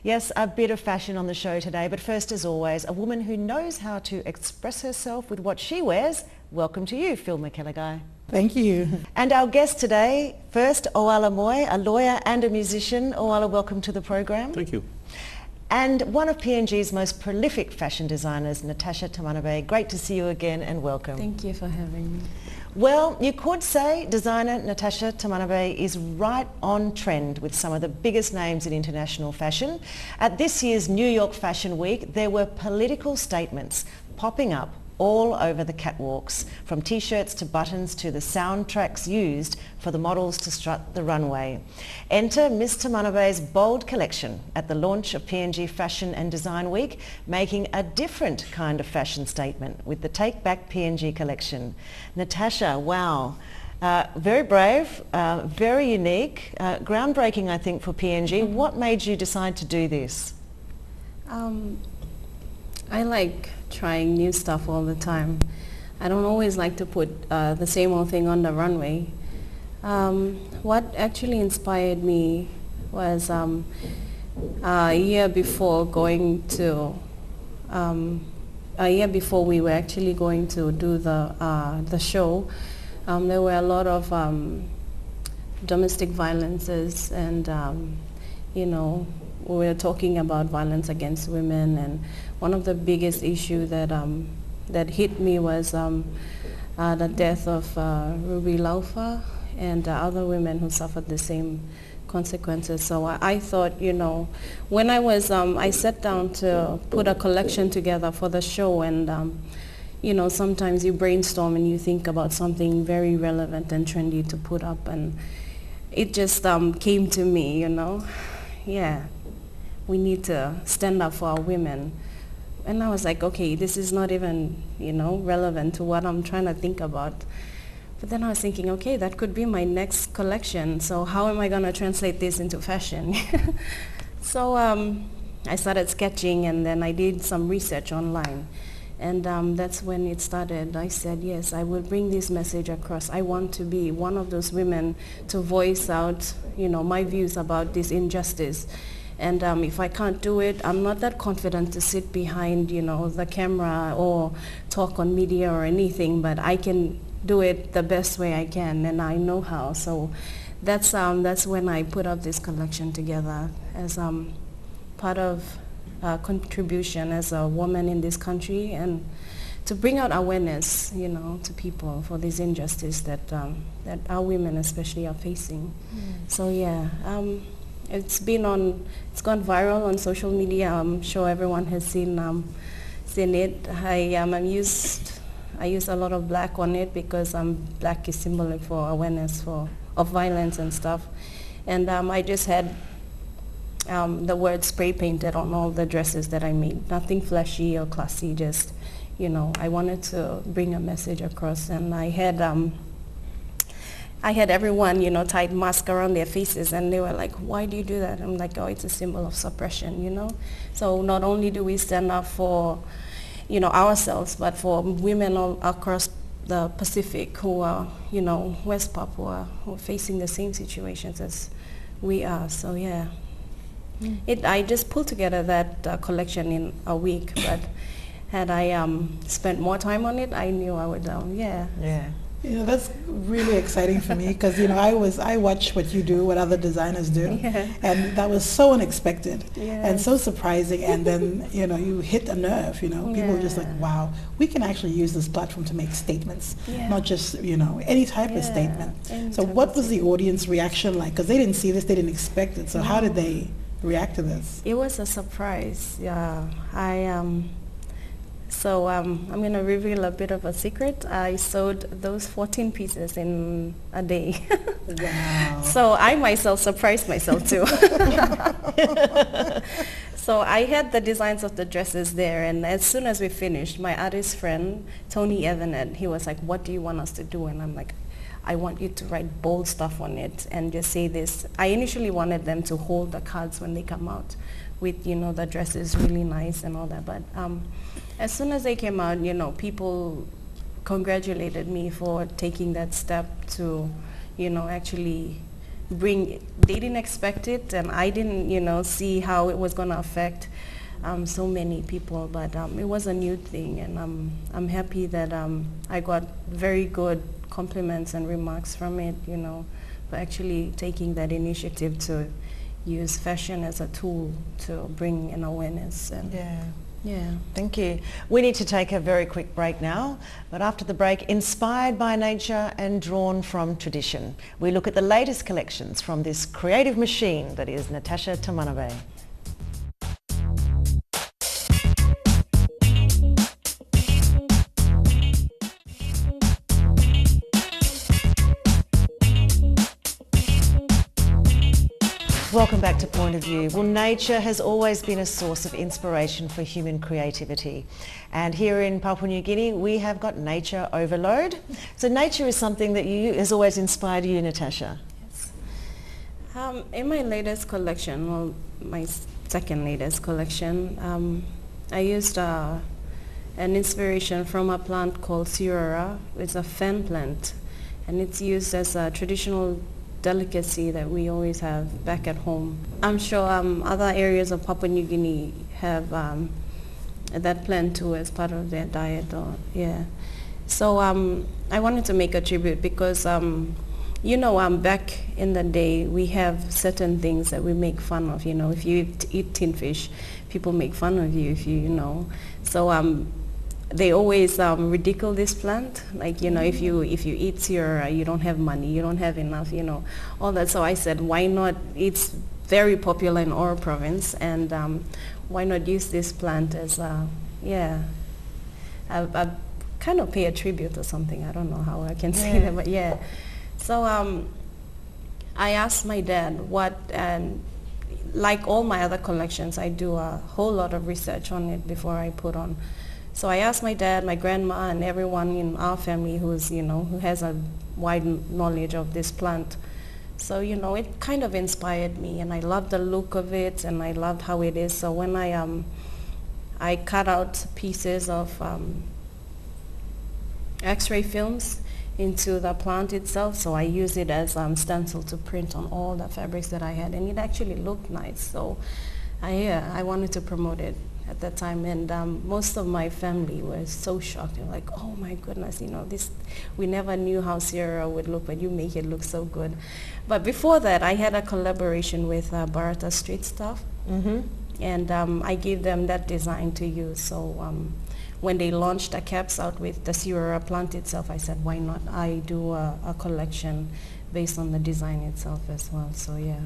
Yes, a bit of fashion on the show today, but first, as always, a woman who knows how to express herself with what she wears. Welcome to you, Philma Kelagai. Thank you. And our guest today, first, Oala Moy, a lawyer and a musician. Oala, welcome to the program. Thank you. And one of PNG's most prolific fashion designers, Natasha Tamanabe. Great to see you again and welcome. Thank you for having me. Well, you could say designer Natasha Tamanabe is right on trend with some of the biggest names in international fashion. At this year's New York Fashion Week, there were political statements popping up all over the catwalks, from t-shirts to buttons to the soundtracks used for the models to strut the runway. Enter Miss Tamanabe's bold collection at the launch of PNG Fashion and Design Week, making a different kind of fashion statement with the Take Back PNG collection. Natasha, wow. Very brave, very unique, groundbreaking I think for PNG. What made you decide to do this? I like trying new stuff all the time. I don't always like to put the same old thing on the runway. What actually inspired me was a year before we were actually going to do the show. There were a lot of domestic violences, and you know, we were talking about violence against women, and one of the biggest issues that hit me was the death of Ruby Laufa and other women who suffered the same consequences. So I thought, you know, when I sat down to put a collection together for the show, and you know, sometimes you brainstorm and you think about something very relevant and trendy to put up, and it just came to me, you know, yeah, we need to stand up for our women. And I was like, okay, this is not even, you know, relevant to what I'm trying to think about. But then I was thinking, okay, that could be my next collection. So how am I going to translate this into fashion? So I started sketching, and then I did some research online. And that's when it started. I said, yes, I will bring this message across. I want to be one of those women to voice out, you know, my views about this injustice. And if I can't do it, I'm not that confident to sit behind, you know, the camera or talk on media or anything, but I can do it the best way I can, and I know how. So that's when I put up this collection together as part of contribution as a woman in this country, and to bring out awareness, you know, to people for this injustice that our women especially are facing. So yeah. It's gone viral on social media. I'm sure everyone has seen it. I use a lot of black on it because black is symbolic for awareness of violence and stuff. And I just had the word spray painted on all the dresses that I made. Nothing flashy or classy, just, you know, I wanted to bring a message across. And I had everyone, you know, tied masks around their faces, and they were like, why do you do that? I'm like, oh, it's a symbol of suppression, you know? So not only do we stand up for, you know, ourselves, but for women all across the Pacific who are, you know, West Papua, who are facing the same situations as we are. So yeah. I just pulled together that collection in a week, but had I spent more time on it, I knew I would, yeah. Yeah. You know, that's really exciting for me because, you know, I watch what you do, what other designers do, and that was so unexpected and so surprising. And then, you know, you hit a nerve, you know. People were just like, wow, we can actually use this platform to make statements, not just, you know, any type of statement. So what was the audience reaction like? Because they didn't see this, they didn't expect it. So how did they react to this? It was a surprise. Yeah, So I'm going to reveal a bit of a secret. I sewed those 14 pieces in a day. Wow. So I myself surprised myself too. So I had the designs of the dresses there, and as soon as we finished, my artist friend, Tony Evanet, he was like, what do you want us to do? And I'm like, I want you to write bold stuff on it and just say this. I initially wanted them to hold the cards when they come out with, you know, the dress is really nice and all that. But as soon as they came out, you know, people congratulated me for taking that step to, you know, actually they didn't expect it, and I didn't, you know, see how it was going to affect so many people, but it was a new thing, and I'm happy that I got very good compliments and remarks from it, you know, for actually taking that initiative to use fashion as a tool to bring an awareness. And yeah. Thank you. We need to take a very quick break now, but after the break, inspired by nature and drawn from tradition, we look at the latest collections from this creative machine that is Natasha Tamanave. Welcome back to Point of View. Well, nature has always been a source of inspiration for human creativity. And here in Papua New Guinea, we have got nature overload. So nature is something that has always inspired you, Natasha. Yes. In my latest collection, well, my second latest collection, I used an inspiration from a plant called Gizoria. It's a fan plant, and it's used as a traditional delicacy that we always have back at home. I'm sure other areas of Papua New Guinea have that plant too as part of their diet. So I wanted to make a tribute because you know, back in the day we have certain things that we make fun of. You know, if you eat tin fish, people make fun of you if you know. So they always ridicule this plant, like, you know, if you eat your, you don't have money, you don't have enough, you know, all that. So I said, why not? It's very popular in our province, and why not use this plant as I kind of pay a tribute or something. I don't know how I can say that, but yeah. So I asked my dad and like all my other collections, I do a whole lot of research on it before I put on. So I asked my dad, my grandma, and everyone in our family who has a wide knowledge of this plant. So, you know, it kind of inspired me, and I loved the look of it, and I loved how it is. So when I cut out pieces of X-ray films into the plant itself, so I use it as stencil to print on all the fabrics that I had, and it actually looked nice. So I wanted to promote it at that time, and most of my family was so shocked. They're like, oh my goodness, you know, this, we never knew how Gizoria would look, but you make it look so good. But before that, I had a collaboration with Barata Street Stuff, and I gave them that design to use. So when they launched the caps out with the Gizoria plant itself, I said, why not I do a collection based on the design itself as well. So yeah.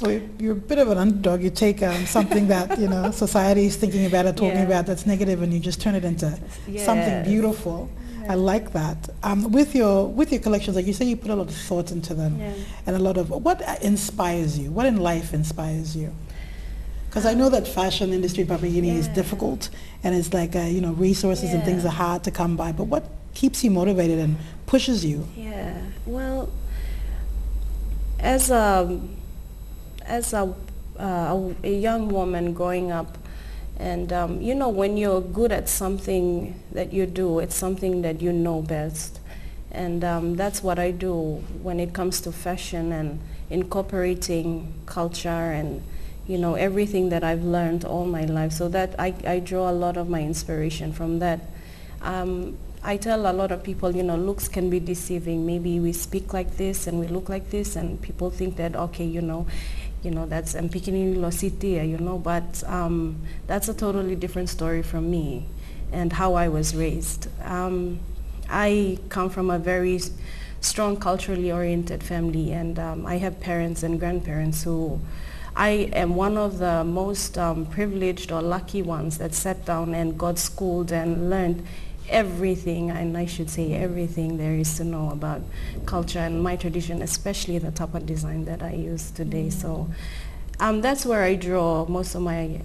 Well, you're a bit of an underdog. You take something that, you know, society is thinking about or talking about that's negative, and you just turn it into something beautiful. I like that. With your collections, like you say, you put a lot of thought into them, and a lot of, what inspires you? What in life inspires you? Because I know that fashion industry in Papua New Guinea is difficult, and it's like, you know, resources and things are hard to come by. But what keeps you motivated and pushes you? Yeah, well, as a young woman growing up, and you know, when you're good at something that you do, it's something that you know best, and that's what I do when it comes to fashion and incorporating culture and, you know, everything that I've learned all my life. So that I draw a lot of my inspiration from that. I tell a lot of people, you know, looks can be deceiving. Maybe we speak like this and we look like this, and people think that, okay, you know, that's Bikinis Lositia, you know, but that's a totally different story from me and how I was raised. I come from a very strong culturally oriented family, and I have parents and grandparents who, I am one of the most privileged or lucky ones that sat down and got schooled and learned everything, and I should say everything there is to know about culture and my tradition, especially the tapa design that I use today. So that's where I draw most of my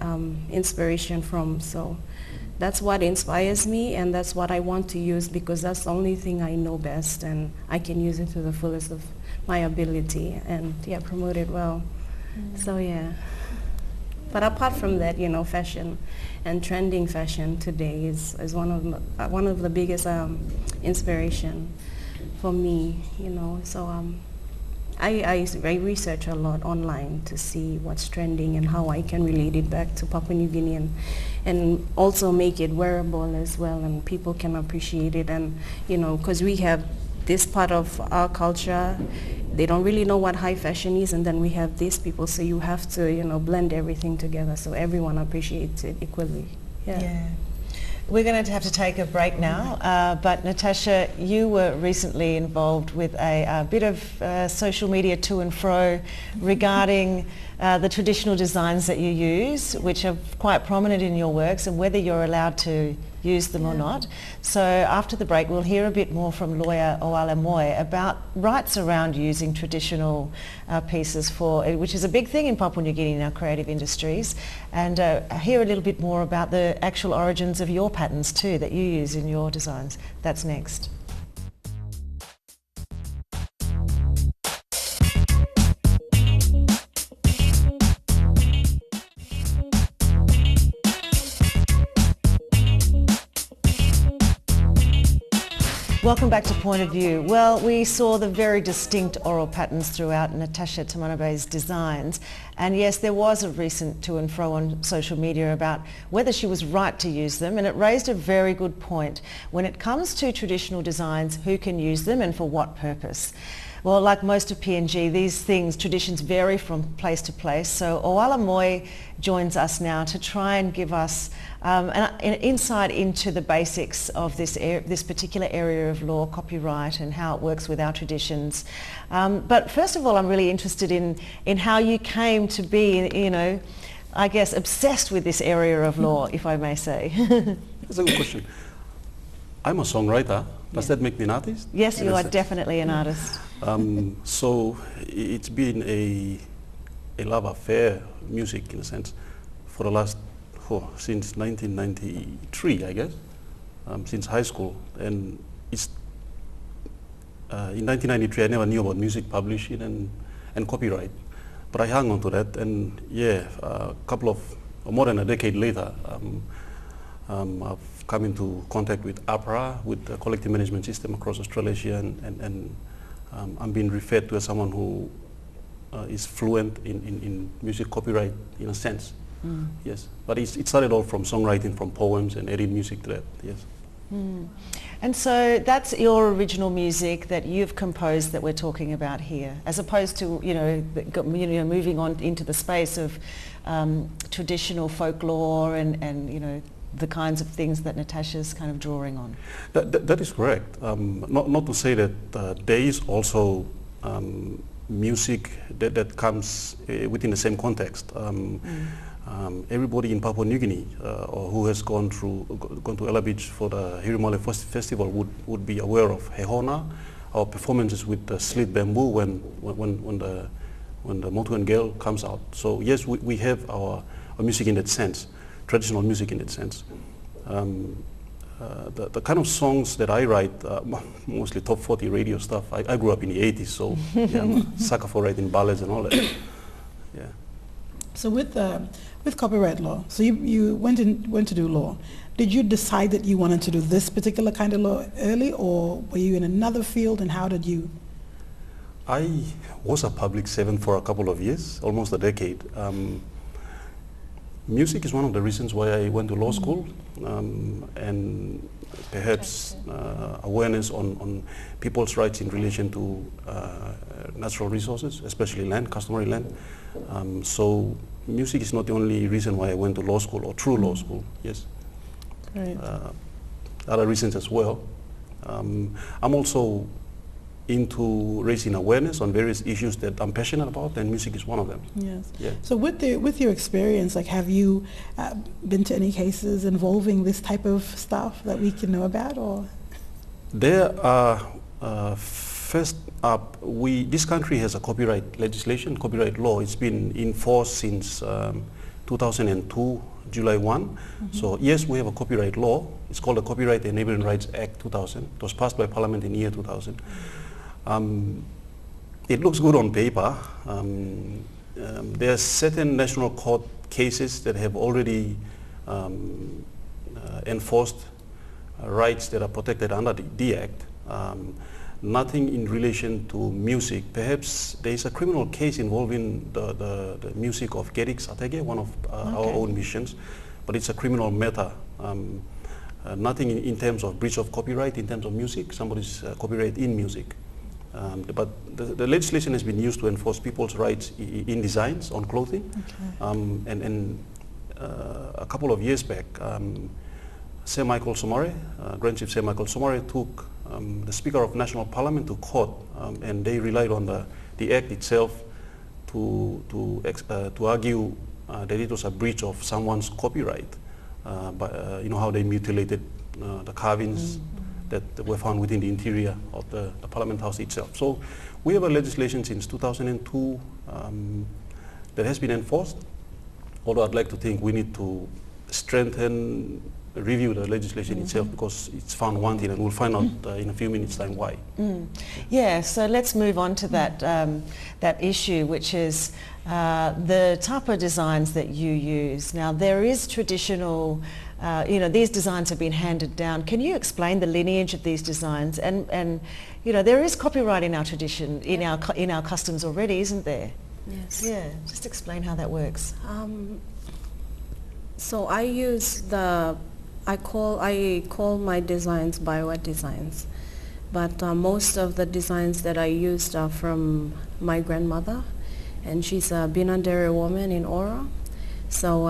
inspiration from. So that's what inspires me, and that's what I want to use, because that's the only thing I know best, and I can use it to the fullest of my ability and promote it well. So yeah. But apart from that, you know, fashion and trending fashion today is one of the biggest inspiration for me, you know. So I research a lot online to see what's trending and how I can relate it back to Papua New Guinea, and also make it wearable as well, and people can appreciate it. And, you know, because we have this part of our culture, they don't really know what high fashion is, and then we have these people, so you have to, you know, blend everything together so everyone appreciates it equally. Yeah. We're going to have to take a break now, but Natasha, you were recently involved with a bit of social media to and fro regarding the traditional designs that you use, which are quite prominent in your works, and whether you're allowed to use them or not. So after the break, we'll hear a bit more from lawyer Oala Moy about rights around using traditional pieces which is a big thing in Papua New Guinea in our creative industries, and hear a little bit more about the actual origins of your patterns too that you use in your designs. That's next. Welcome back to Point of View. Well, we saw the very distinct oral patterns throughout Natasha Tamanabe's designs, and yes, there was a recent to and fro on social media about whether she was right to use them, and it raised a very good point. When it comes to traditional designs, who can use them and for what purpose? Well, like most of PNG, these traditions vary from place to place. So Oala Moy joins us now to try and give us an insight into the basics of this particular area of law, copyright, and how it works with our traditions. But first of all, I'm really interested in how you came to be, you know, I guess, obsessed with this area of law, if I may say. That's a good question. I'm a songwriter. Does that make me an artist? Yes, you are definitely an artist. So it's been a love affair, music in a sense, for the last, since 1993, I guess, since high school. And it's, in 1993, I never knew about music publishing and copyright, but I hung on to that. And yeah, more than a decade later, I've come into contact with APRA, with the collective management system across Australasia, and I'm being referred to as someone who is fluent in music copyright in a sense. Yes, but it started all from songwriting, from poems, and adding music to that. Yes. And so that's your original music that you've composed that we're talking about here, as opposed to moving on into the space of traditional folklore and the kinds of things that Natasha's kind of drawing on. That is correct. Not to say that there is also music that comes within the same context. Everybody in Papua New Guinea or who has gone to Ella Beach for the Hirimale Festival would be aware of Hehona, our performances with the slit bamboo when the Motuan Gale comes out. So yes, we have our music in that sense, traditional music in that sense. The kind of songs that I write, mostly top 40 radio stuff. I grew up in the 80s, so yeah, I'm a sucker for writing ballads and all that. Yeah. So with copyright law, so you went to do law. Did you decide that you wanted to do this particular kind of law early, or were you in another field, and how did you? I was a public servant for a couple of years, almost a decade. Music is one of the reasons why I went to law school, and perhaps awareness on people's rights in relation to natural resources, especially land, customary land. So music is not the only reason why I went to law school or through law school, yes. Right. Other reasons as well. I'm also into raising awareness on various issues that I'm passionate about, and music is one of them. Yes. Yeah. So with your experience, like, have you been to any cases involving this type of stuff that we can know about, or? There are, first up, this country has a copyright legislation, copyright law. It's been in force since 2002, July 1. So yes, we have a copyright law. It's called the Copyright Enabling Rights Act 2000. It was passed by Parliament in year 2000. It looks good on paper. There are certain national court cases that have already enforced rights that are protected under the Act. Nothing in relation to music. Perhaps there is a criminal case involving the music of Gedix Atege, one of our own musicians, but it's a criminal matter. Nothing in terms of breach of copyright, in terms of music, somebody's copyright in music. But the legislation has been used to enforce people's rights in designs on clothing. And a couple of years back, Sir Michael Somare, Grand Chief Sir Michael Somare took the Speaker of National Parliament to court, and they relied on the Act itself to argue that it was a breach of someone's copyright. But you know how they mutilated the carvings that were found within the interior of the Parliament House itself. So we have a legislation since 2002 that has been enforced, although I'd like to think we need to strengthen, review the legislation itself, because it's found wanting, and we'll find out in a few minutes' time why. Yeah, so let's move on to that, that issue, which is the tapa designs that you use. Now, there is traditional, you know, these designs have been handed down. Can you explain the lineage of these designs? And you know, there is copyright in our tradition, in our customs already, isn't there? Yes. Yeah, just explain how that works. So I use I call my designs Biwa designs, but most of the designs that I used are from my grandmother, and she's a Binandere woman in Ora. So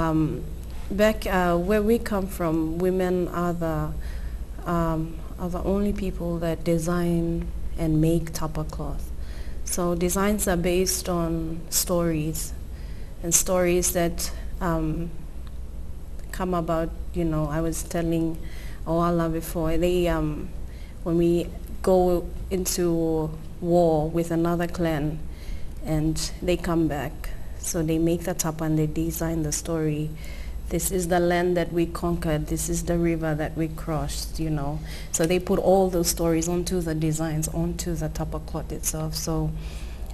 back where we come from, women are the only people that design and make tapa cloth. So designs are based on stories, and stories that come about, you know, I was telling Oala before, they, when we go into war with another clan and they come back, so they make the tapa and they design the story. This is the land that we conquered, this is the river that we crossed, you know. So they put all those stories onto the designs, onto the tapa cloth itself. So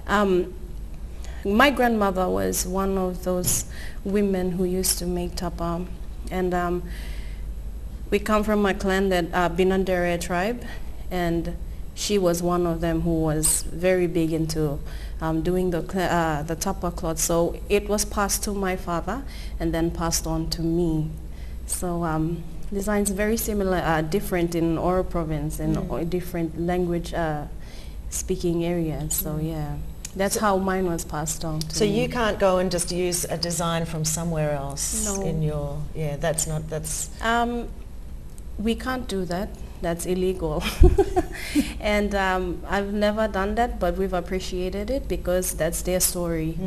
my grandmother was one of those women who used to make tapa. And we come from a clan that Binandere tribe, and she was one of them who was very big into doing the tapa cloth. So it was passed to my father and then passed on to me. So designs very similar, different in Oro province and different language speaking areas. So yeah. That's how mine was passed on to me. So you can't go and just use a design from somewhere else No. in your, yeah, that's not, that's... We can't do that. That's illegal. And I've never done that, but we've appreciated it because that's their story.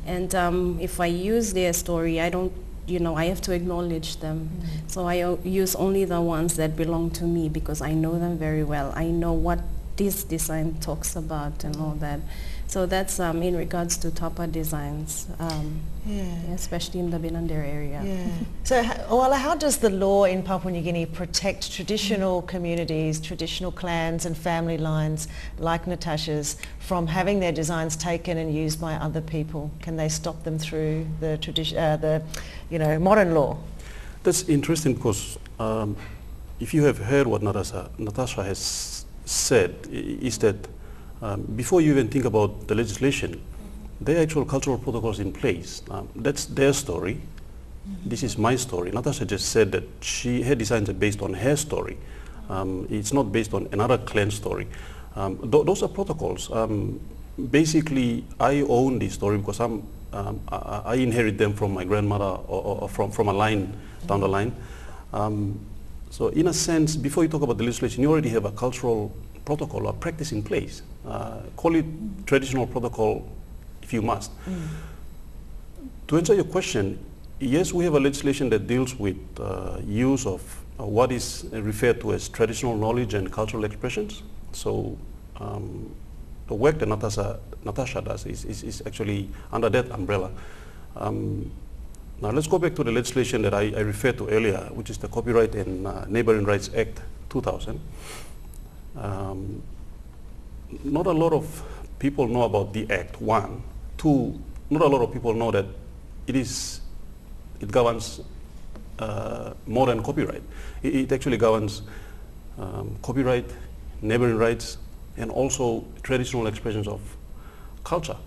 And if I use their story, I don't, you know, I have to acknowledge them. So I use only the ones that belong to me because I know them very well. I know what this design talks about and all that. So that's in regards to tapa designs, especially in the Binandere area. Yeah. So, Oala, how does the law in Papua New Guinea protect traditional communities, traditional clans and family lines like Natasha's from having their designs taken and used by other people? Can they stop them through the modern law? That's interesting because if you have heard what Natasha has said, is that before you even think about the legislation, there are actual cultural protocols in place. That's their story. This is my story. Natasha just said that her designs are based on her story. It's not based on another clan story. Those are protocols. Basically, I own this story because I inherit them from my grandmother or from a line down the line. So in a sense, before you talk about the legislation, you already have a cultural protocol or practice in place. Call it traditional protocol if you must. To answer your question, yes, we have a legislation that deals with use of what is referred to as traditional knowledge and cultural expressions. So the work that Natasha does is actually under that umbrella. Now let's go back to the legislation that I referred to earlier, which is the Copyright and Neighboring Rights Act 2000. Not a lot of people know about the Act, one. Two, not a lot of people know that it governs more than copyright. It actually governs copyright, neighboring rights, and also traditional expressions of culture.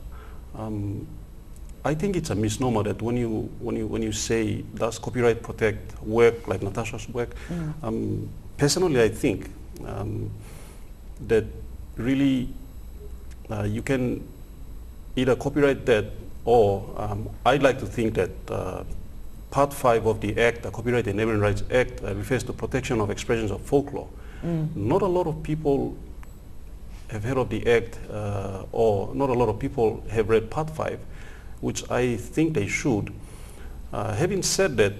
I think it's a misnomer that when you say, does copyright protect work like Natasha's work? Personally, I think that really you can either copyright that, or I'd like to think that Part 5 of the Act, the Copyright and Neighboring Rights Act, refers to protection of expressions of folklore. Not a lot of people have heard of the Act, or not a lot of people have read Part 5, which I think they should. Having said that,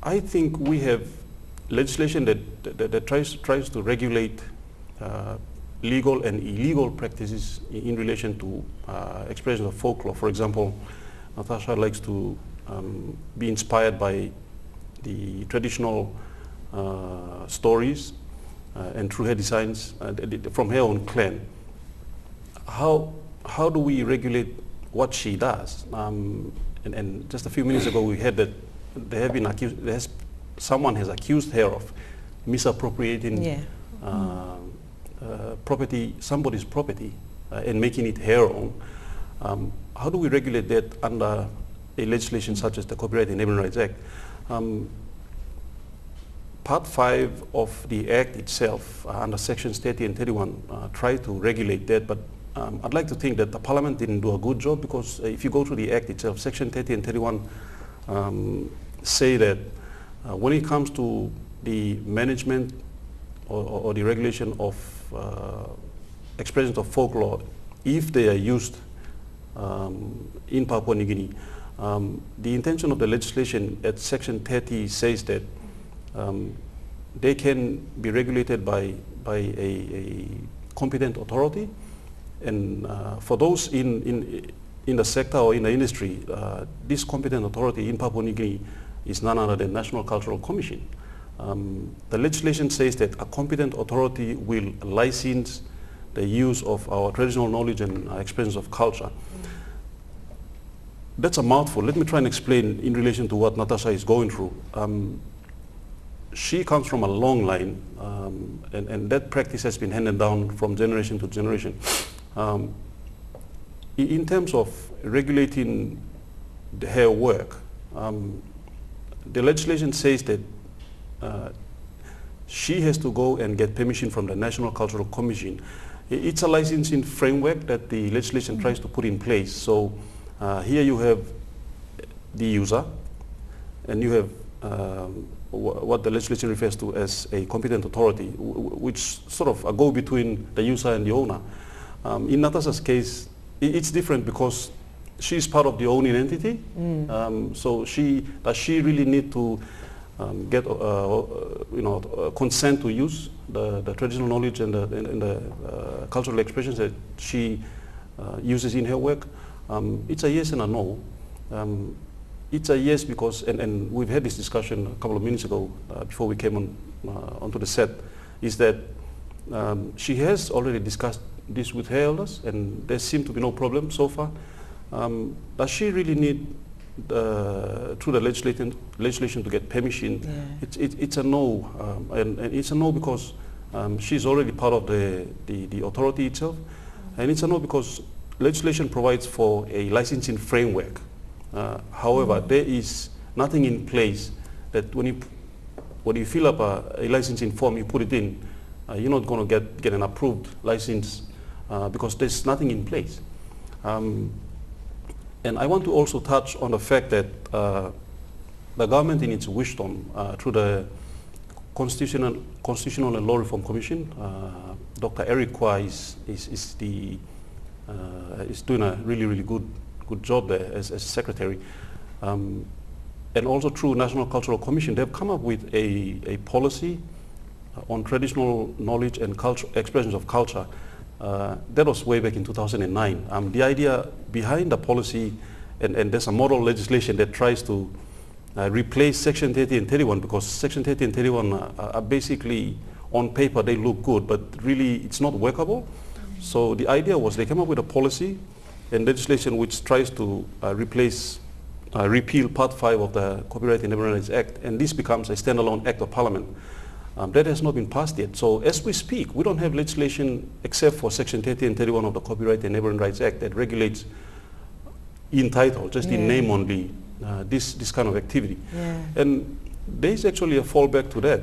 I think we have legislation that tries to regulate legal and illegal practices in relation to expressions of folklore. For example, Natasha likes to be inspired by the traditional stories and through her designs from her own clan. How do we regulate what she does? And just a few minutes ago we heard that they have been accused, someone has accused her of misappropriating property, somebody's property, and making it her own. How do we regulate that under a legislation such as the Copyright and Neighboring Rights Act? Part 5 of the Act itself, under sections 30 and 31, try to regulate that, but I'd like to think that the Parliament didn't do a good job, because if you go to the Act itself, section 30 and 31 say that when it comes to the management or the regulation of expressions of folklore, if they are used in Papua New Guinea, the intention of the legislation at section 30 says that they can be regulated by a competent authority, and for those in the sector or in the industry, this competent authority in Papua New Guinea is none other than National Cultural Commission. The legislation says that a competent authority will license the use of our traditional knowledge and expressions of culture. That's a mouthful. Let me try and explain in relation to what Natasha is going through. She comes from a long line, and that practice has been handed down from generation to generation. In terms of regulating her work, the legislation says that she has to go and get permission from the National Cultural Commission. It's a licensing framework that the legislation tries to put in place. So here you have the user, and you have what the legislation refers to as a competent authority, which sort of a go-between the user and the owner. In Natasha's case, it's different because she's part of the owning entity. So does she really need to get consent to use the traditional knowledge and the cultural expressions that she uses in her work? It's a yes and a no. It's a yes because, and we've had this discussion a couple of minutes ago before we came onto the set, is that she has already discussed this with her elders, and there seemed to be no problem so far. Does she really need, through the legislation to get permission? Yeah. It's a no, and it's a no because she's already part of the authority itself, and it's a no because legislation provides for a licensing framework. However, there is nothing in place that when you fill up a licensing form, you put it in, you're not going to get an approved license because there's nothing in place. And I want to also touch on the fact that the government, in its wisdom, through the Constitutional and Law Reform Commission, Dr. Eric Kwa is doing a really good job there as secretary. And also through National Cultural Commission, they've come up with a policy on traditional knowledge and expressions of culture. That was way back in 2009. The idea behind the policy and there's a model legislation that tries to replace Section 30 and 31, because Section 30 and 31 are basically, on paper, they look good, but really it's not workable. So the idea was they came up with a policy and legislation which tries to repeal Part 5 of the Copyright and Inherent Rights Act, and this becomes a standalone act of parliament. That has not been passed yet. So as we speak, we don't have legislation except for Section 30 and 31 of the Copyright and Inherent Rights Act that regulates in title, just in name only, this kind of activity. And there's actually a fallback to that.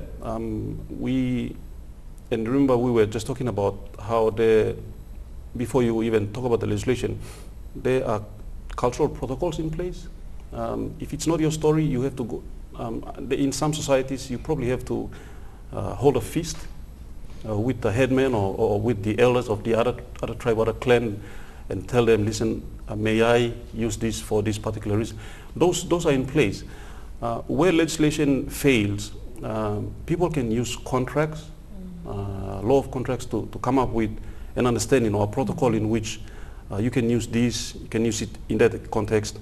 And remember, we were just talking about how before you even talk about the legislation, there are cultural protocols in place. If it's not your story, you have to go. In some societies, you probably have to hold a feast with the headman or with the elders of the other tribe, other clan, and tell them, listen, may I use this for this particular reason? Those are in place. Where legislation fails, people can use contracts, law of contracts, to come up with an understanding or a protocol in which you can use this, you can use it in that context,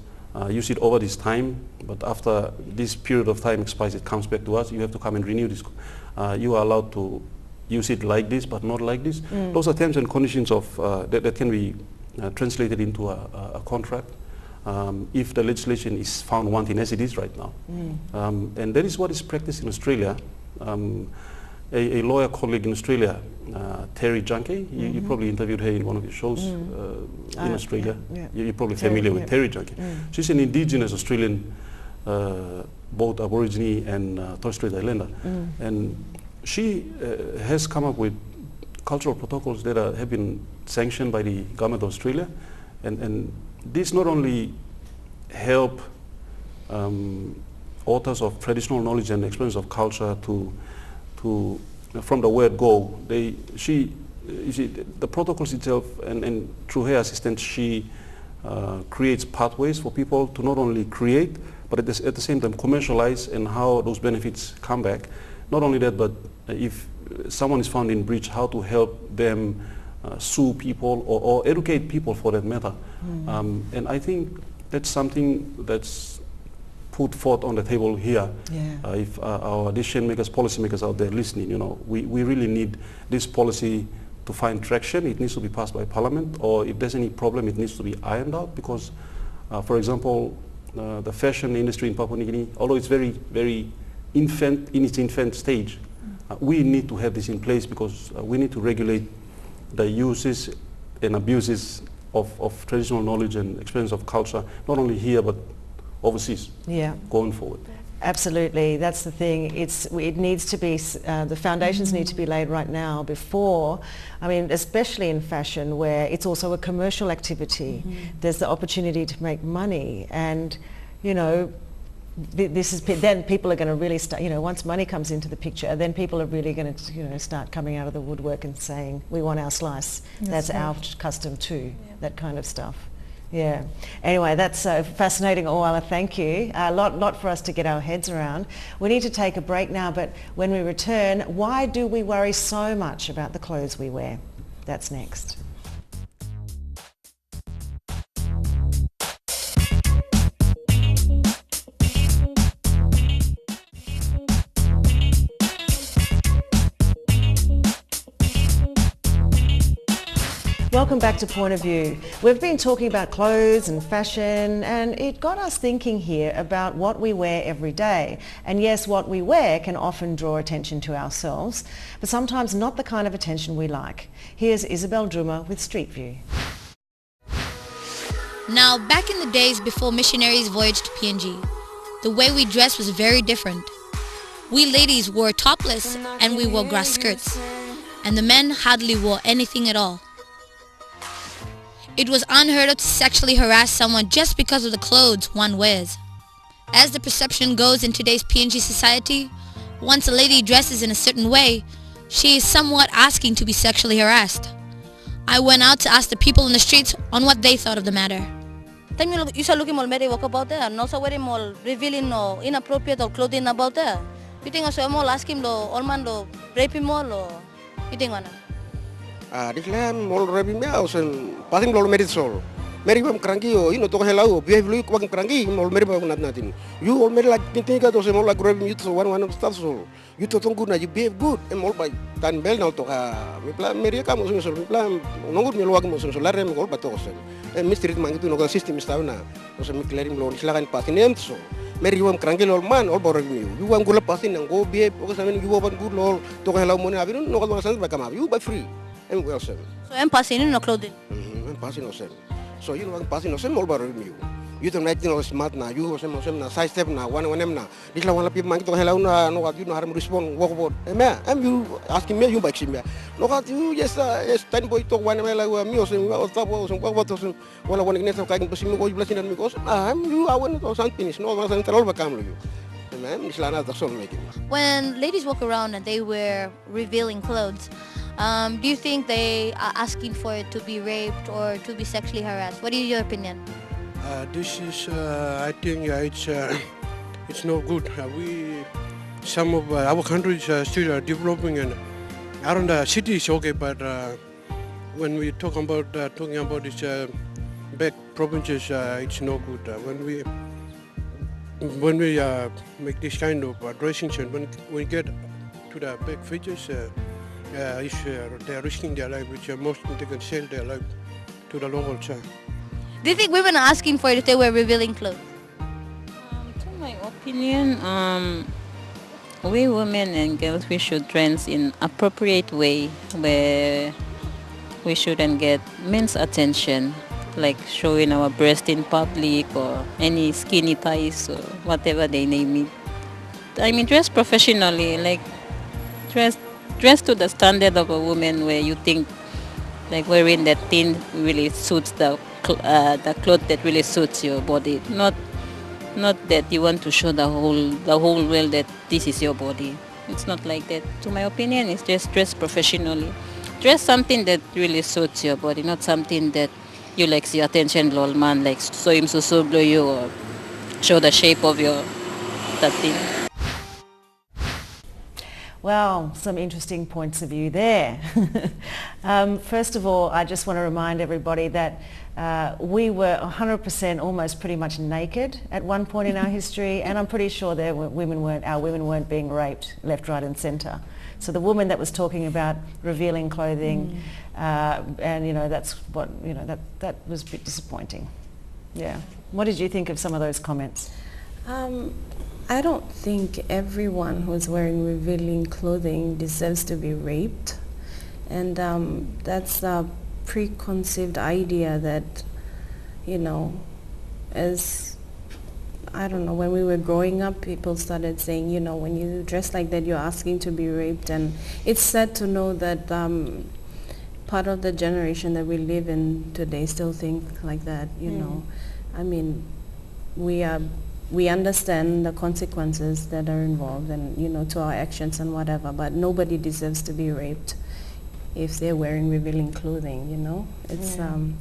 use it over this time, but after this period of time expires, it comes back to us, you have to come and renew this. You are allowed to use it like this, but not like this. Those are terms and conditions of that can be translated into a contract if the legislation is found wanting, as it is right now. And that is what is practiced in Australia. A lawyer colleague in Australia, Terry Junke, you probably interviewed her in one of your shows in Australia. You're probably familiar with Terry Junke. She's an indigenous Australian, both Aborigine and Torres Strait Islander. And she has come up with cultural protocols that have been sanctioned by the government of Australia. And these not only help authors of traditional knowledge and experience of culture to from the word go, you see, the protocols itself, and through her assistance, she creates pathways for people to not only create, but at the same time commercialize, and how those benefits come back. Not only that, but if someone is found in breach, how to help them sue people or educate people for that matter. And I think that's something that's put forth on the table here. If our decision makers, policy makers out there listening, we really need this policy to find traction. It needs to be passed by Parliament, or if there's any problem, it needs to be ironed out, because, for example, the fashion industry in Papua New Guinea, although it's very, very in its infant stage, we need to have this in place, because we need to regulate the uses and abuses of traditional knowledge and experience of culture, not only here, but overseas, going forward. Absolutely, that's the thing. It needs to be, the foundations need to be laid right now before, I mean, especially in fashion, where it's also a commercial activity. There's the opportunity to make money, and, then people are going to really start, once money comes into the picture, then people are really going to, start coming out of the woodwork and saying, we want our slice. That's our custom too, that kind of stuff. Anyway, that's fascinating, Oala. Thank you. A lot for us to get our heads around. We need to take a break now, but when we return, why do we worry so much about the clothes we wear? That's next. Welcome back to Point of View. We've been talking about clothes and fashion, and it got us thinking here about what we wear every day. And yes, what we wear can often draw attention to ourselves, but sometimes not the kind of attention we like. Here's Isabel Druma with Street View. Now, back in the days before missionaries voyaged to PNG, the way we dressed was very different. We ladies wore topless and we wore grass skirts, and the men hardly wore anything at all. It was unheard of to sexually harass someone just because of the clothes one wears. As the perception goes in today's PNG society, once a lady dresses in a certain way, she is somewhat asking to be sexually harassed. I went out to ask the people in the streets on what they thought of the matter. You start looking more merry walk about there, and also very more revealing or inappropriate or clothing about there. You think also more asking lo all man lo rape him more lo you think one? This land more rape me also passing lo merit soul. Meri bam krangi o ino to helau behave lu ko krangi mol meri bam nat natin. You all meri like tinga to se mol like grab you to one of stuff so. You to tongu na you behave good e mol by tan bel na to ka mi plan meri ka mo so mi plan nongur mi luag mo so la rem gol bato so. E mistrit mangitu no system stauna. No se mi clearing lo silakan patinem so. Meri bam krangi lol man all bor mi. You wan gula patin ngo behave o sa men you wan good lol to helau mo na abin no ko san ba kama you by free. Em well so. So em passing no clothing. Em passing no se. So you know passing no sem all bar you. You don't like no smart na you sem na side step na one na. This la one people man to hello na no what you know harm respond walk about. Am you asking me you back me. No what you yes stand boy to one me la me o sem o tap o sem what o wala one ignesia ka impossible go blessing and me cause am you I want to something is no one all back am you. This la na the son making. When ladies walk around and they wear revealing clothes, do you think they are asking for it to be raped or to be sexually harassed? What is your opinion? This is, I think, it's not good. Some of our countries still are developing, and around the city is okay, but when we talk about these back provinces, it's no good. When we make this kind of dressings, and when we get to the back features, they are risking their life, which mostly they can sell their life to the locals. Do you think women are asking for it if they wear revealing clothes? To my opinion, we women and girls, we should dress in appropriate way where we shouldn't get men's attention, like showing our breast in public or any skinny thighs or whatever they name it. I mean, dress professionally, like dress to the standard of a woman where you think like wearing that thing really suits the cloth that really suits your body, not that you want to show the whole world that this is your body. It's not like that. To my opinion, it's just dress professionally. Dress something that really suits your body, not something that you like see attention lol man, like so him so blow you or show the shape of that thing. Well, some interesting points of view there. First of all, I just want to remind everybody that we were 100% almost pretty much naked at one point in our history, and I'm pretty sure our women weren't being raped left, right and centre. So the woman that was talking about revealing clothing, and that's what, that was a bit disappointing. Yeah. What did you think of some of those comments? I don't think everyone who's wearing revealing clothing deserves to be raped. And that's a preconceived idea that, as, I don't know, when we were growing up, people started saying, when you dress like that, you're asking to be raped. And it's sad to know that part of the generation that we live in today still think like that, I mean, we understand the consequences that are involved and, to our actions and whatever, but nobody deserves to be raped if they're wearing revealing clothing, It's, and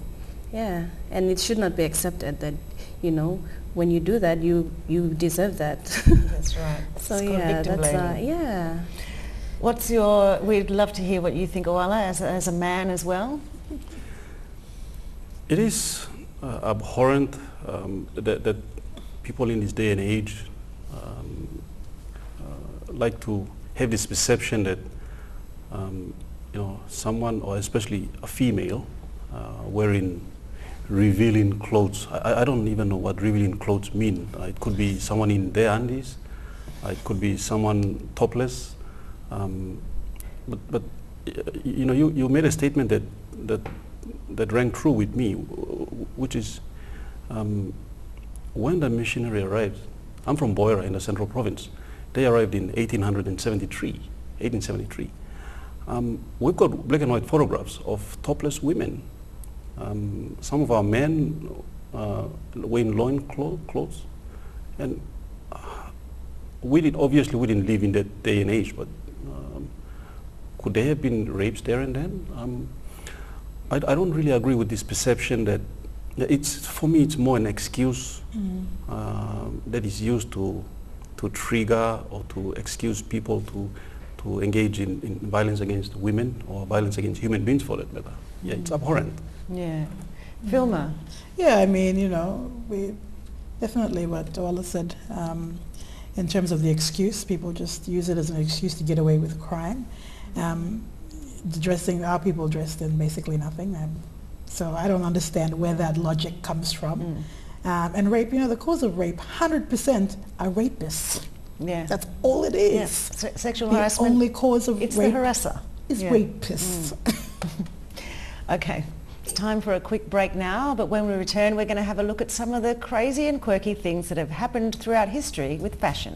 it should not be accepted that, when you do that, you deserve that. That's right. So, we'd love to hear what you think, Oala, as a man as well. It is abhorrent that people in this day and age like to have this perception that someone, or especially a female, wearing revealing clothes. I don't even know what revealing clothes mean. It could be someone in their undies. It could be someone topless. But you made a statement that rang true with me, which is. When the missionary arrived, I'm from Boira in the Central Province. They arrived in 1873. We've got black and white photographs of topless women. Some of our men wearing loin clothes, and we didn't live in that day and age. But could there have been rapes there and then? I don't really agree with this perception that. For me, it's more an excuse that is used to trigger or to excuse people to engage in violence against women or violence against human beings for that matter. Yeah, it's abhorrent. Yeah. Philma? Yeah, I mean, you know, we definitely what Ola said. In terms of the excuse, people just use it as an excuse to get away with crime. Dressing, our people dressed in basically nothing. So I don't understand where that logic comes from. And rape, you know, the cause of rape, 100% are rapists. Yeah. That's all it is. Yeah. Sexual the harassment. Only cause of it's rape the harasser. is rapists. Okay. It's time for a quick break now, but when we return we're going to have a look at some of the crazy and quirky things that have happened throughout history with fashion.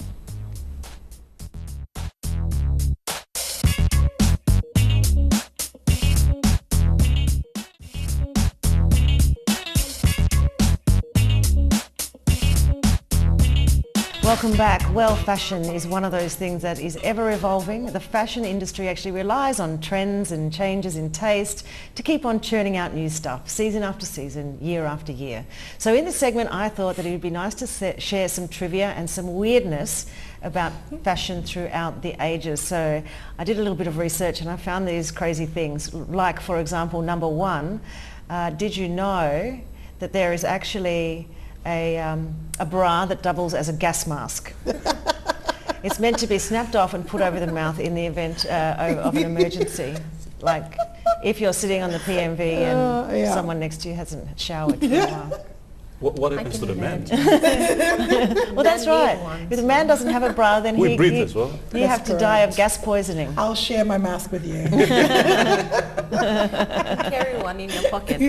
Welcome back. Well, fashion is one of those things that is ever evolving. The fashion industry actually relies on trends and changes in taste to keep on churning out new stuff, season after season, year after year. So in this segment, I thought that it would be nice to share some trivia and some weirdness about fashion throughout the ages. So I did a little bit of research and I found these crazy things. Like, for example, number one, did you know that there is actually a bra that doubles as a gas mask? It's meant to be snapped off and put over the mouth in the event of an emergency. Like if you're sitting on the PMV and someone next to you hasn't showered for a while. What happens to the man? Well, that's right. If the man doesn't have a bra, then we breathe as well. You have to die of gas poisoning. I'll share my mask with you. Carry one in your pocket.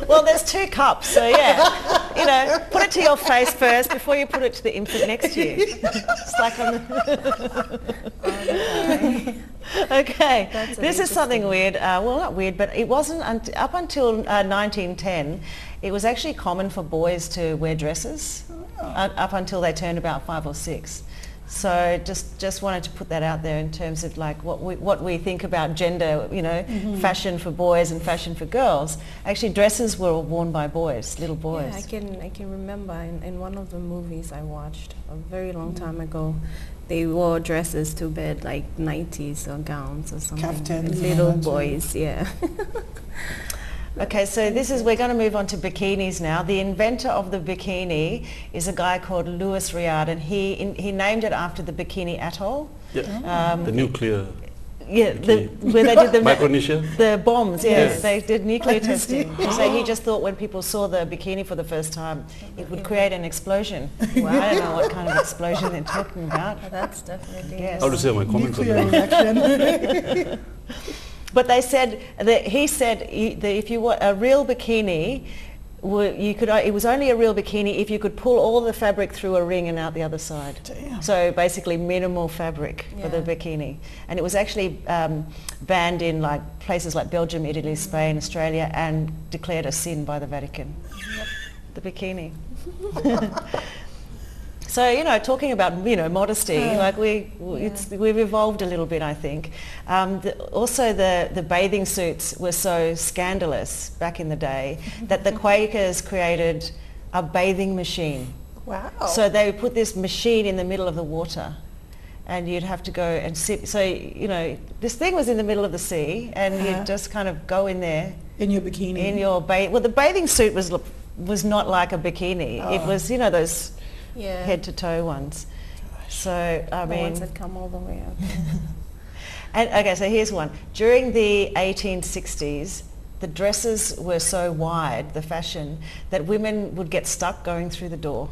Well, there's two cups, so yeah. You know, put it to your face first before you put it to the infant next to you. It's like on the Okay, this is something weird. Well, not weird, but it wasn't up until 1910. It was actually common for boys to wear dresses up until they turned about 5 or 6. So just wanted to put that out there in terms of like what we think about gender, you know, fashion for boys and fashion for girls. Actually, dresses were worn by boys, little boys. Yeah, I can remember in one of the movies I watched a very long time ago, they wore dresses to bed, like 90s or gowns or something. Caftans. Little boys, yeah. Okay, so we're going to move on to bikinis now. The inventor of the bikini is a guy called Louis Riard, and he named it after the Bikini Atoll. Yeah. The nuclear. Yeah, where they did the Micronesia. The bombs. Yeah, Yes. They did nuclear testing. So he just thought when people saw the bikini for the first time, it would create an explosion. Wow. I don't know what kind of explosion they're talking about. That's definitely. Yes. I'll just say my comments on Nuclear that. reaction. But they said that he said that if you want a real bikini, you could. It was only a real bikini if you could pull all the fabric through a ring and out the other side. Damn. So basically minimal fabric for the bikini, and it was actually banned in like places like Belgium, Italy, Spain, Australia, and declared a sin by the Vatican. The bikini. So, you know, talking about, you know, modesty, like we've evolved a little bit, I think. Also, the bathing suits were so scandalous back in the day that the Quakers created a bathing machine. Wow. So they would put this machine in the middle of the water and you'd have to go and sit. So, you know, this thing was in the middle of the sea and you'd just kind of go in there. In your bikini. In your well, the bathing suit was not like a bikini. It was, you know, those head to toe ones. So I mean, the ones that come all the way up. And okay, so here's one. During the 1860s, the dresses were so wide, the fashion, that women would get stuck going through the door.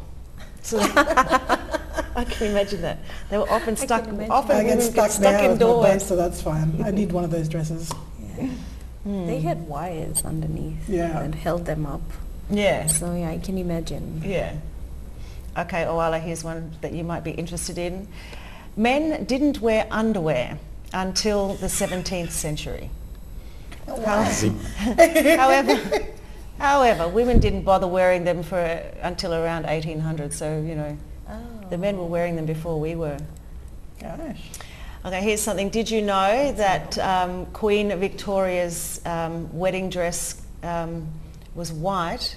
So I can imagine that. They were often stuck. Often I women get stuck stuck now in with my doors. bed, so that's fine. I need one of those dresses. Yeah. They had wires underneath that held them up. Yeah. So yeah, I can imagine. Yeah. Okay, Oala, here's one that you might be interested in. Men didn't wear underwear until the 17th century. However, women didn't bother wearing them until around 1800. So, you know, the men were wearing them before we were. Gosh. Okay, here's something. Did you know that Queen Victoria's wedding dress was white?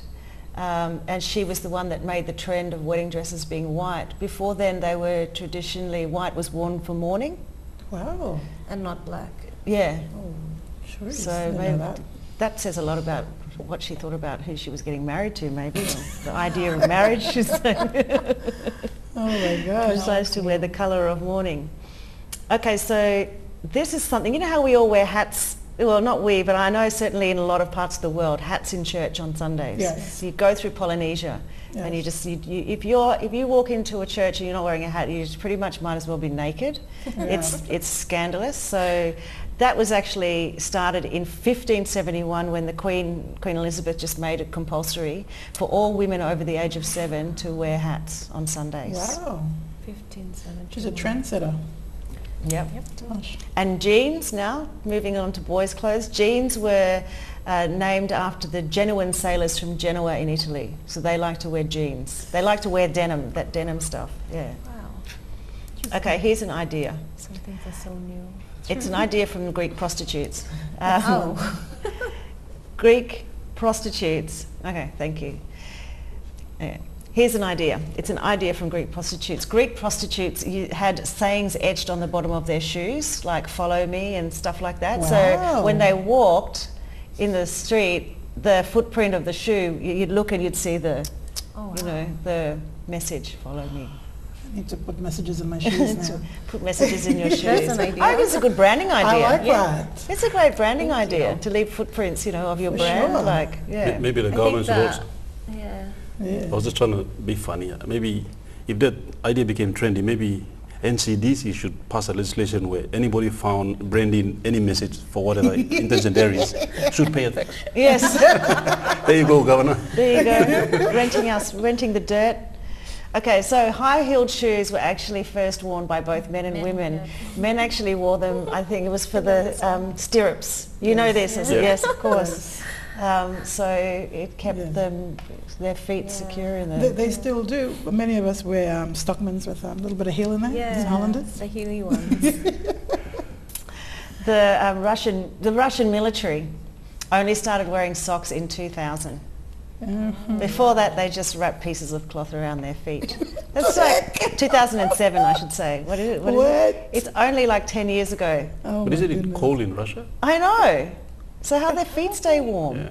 And she was the one that made the trend of wedding dresses being white. Before then, they were traditionally white was worn for mourning. Wow. And not black. Yeah. Oh, sure. So maybe that says a lot about what she thought about who she was getting married to, maybe, or the idea of marriage. She's saying. Oh my gosh. She chose to wear the colour of mourning. Okay, so this is something, you know how we all wear hats? Well, not we, but I know certainly in a lot of parts of the world, hats in church on Sundays. Yes. You go through Polynesia, and you just, if you walk into a church and you're not wearing a hat, you just pretty much might as well be naked. Yeah. It's scandalous. So that was actually started in 1571 when the Queen Elizabeth just made it compulsory for all women over the age of 7 to wear hats on Sundays. Wow. 1571. She's a trendsetter. Yep. Gosh. And jeans now, moving on to boys' clothes. Jeans were named after the Genoan sailors from Genoa in Italy. So they like to wear jeans. They like to wear denim, that denim stuff. Yeah. Wow. Okay, here's an idea. Some things are so new. It's an idea from the Greek prostitutes. Greek prostitutes. Okay, thank you. Yeah. Here's an idea. It's an idea from Greek prostitutes. Greek prostitutes had sayings etched on the bottom of their shoes, like "follow me" and stuff like that. Wow. So when they walked in the street, the footprint of the shoe, you'd look and you'd see the, the message, "Follow me." I need to put messages in my shoes now. Put messages in your shoes. That's an idea. I think it's a good branding idea. I like that. It's a great branding idea to leave footprints, of your brand. sure. Like, yeah. Maybe the government should also. Yeah. Yeah. I was just trying to be funny. Maybe if that idea became trendy, maybe NCDC should pass a legislation where anybody found branding any message for whatever intention there is should pay a tax. Yes. There you go, Governor. There you go. renting the dirt. Okay, so high-heeled shoes were actually first worn by both men and women. Yeah. Men actually wore them, I think it was for the stirrups. You know this, yes, of course. So it kept their feet secure in the... They still do. But many of us wear Stockmans with a little bit of heel in there. Yeah, These Hollanders. the heely ones. The Russian military only started wearing socks in 2000. Mm-hmm. Before that, they just wrapped pieces of cloth around their feet. That's like 2007, I should say. What is it? What is it? It's only like 10 years ago. Oh But isn't it cold in Russia? I know. So how their feet stay warm? Yeah.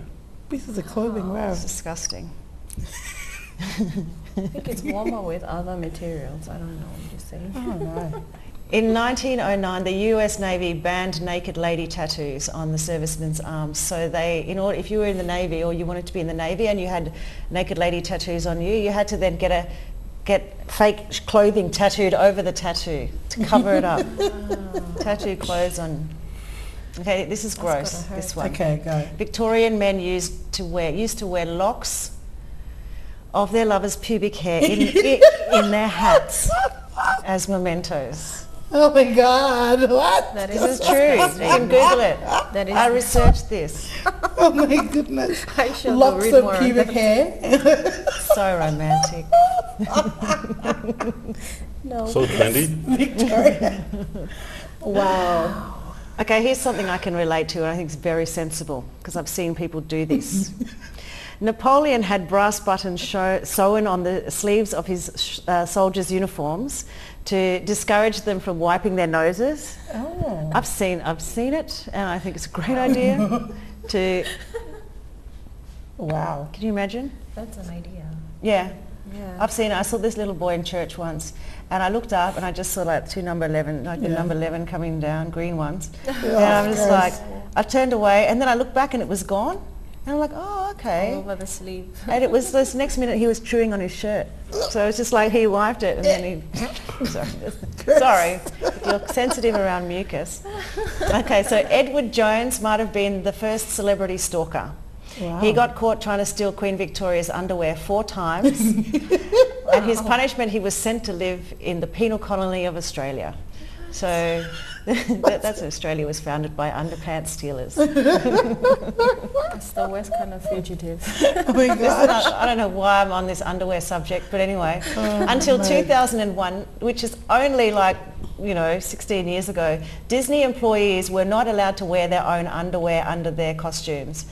Pieces of clothing, wow. It's disgusting. I think it's warmer with other materials. I don't know what you're saying. Oh, no. In 1909, the US Navy banned naked lady tattoos on the servicemen's arms. So if you were in the Navy or you wanted to be in the Navy and you had naked lady tattoos on you, you had to then get fake clothing tattooed over the tattoo to cover it up. Tattoo clothes on. Okay, this is gross, this one. Okay, go. Victorian men used to wear locks of their lovers' pubic hair in their hats as mementos. Oh my God, what? This is true. You can Google it. I researched this. Oh my goodness. I should Locks read of more. pubic hair. So romantic. No. So trendy. Victoria. Wow. Okay, here's something I can relate to and I think it's very sensible because I've seen people do this. Napoleon had brass buttons sewn on the sleeves of his soldiers' uniforms to discourage them from wiping their noses. Oh. I've seen it and I think it's a great idea to... Wow. Can you imagine? That's an idea. Yeah. Yeah. I've seen it. I saw this little boy in church once and I looked up and I just saw like two number 11, like the number 11 coming down, green ones. And I'm just like, I turned away and then I looked back and it was gone. And I'm like, oh, okay. All over the sleeve. And it was this next minute he was chewing on his shirt. So it's just like he wiped it and then he... Sorry. You're sensitive around mucus. Okay, so Edward Jones might have been the first celebrity stalker. Wow. He got caught trying to steal Queen Victoria's underwear 4 times. And his punishment, he was sent to live in the penal colony of Australia. So that's Australia was founded by underpants stealers. That's the worst kind of fugitive. Oh my gosh. I don't know why I'm on this underwear subject, but anyway, until 2001, which is only 16 years ago, Disney employees were not allowed to wear their own underwear under their costumes.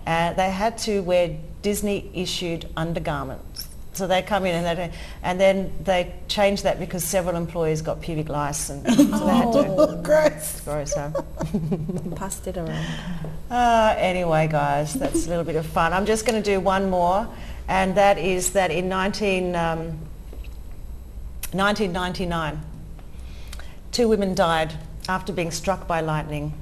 They had to wear Disney-issued undergarments. So they come in and then they changed that because several employees got pubic lice, and so they had to. Gross. Gross, huh? Passed it around. Anyway, guys, that's a little bit of fun. I'm just going to do one more, and that is that in 1999, 2 women died after being struck by lightning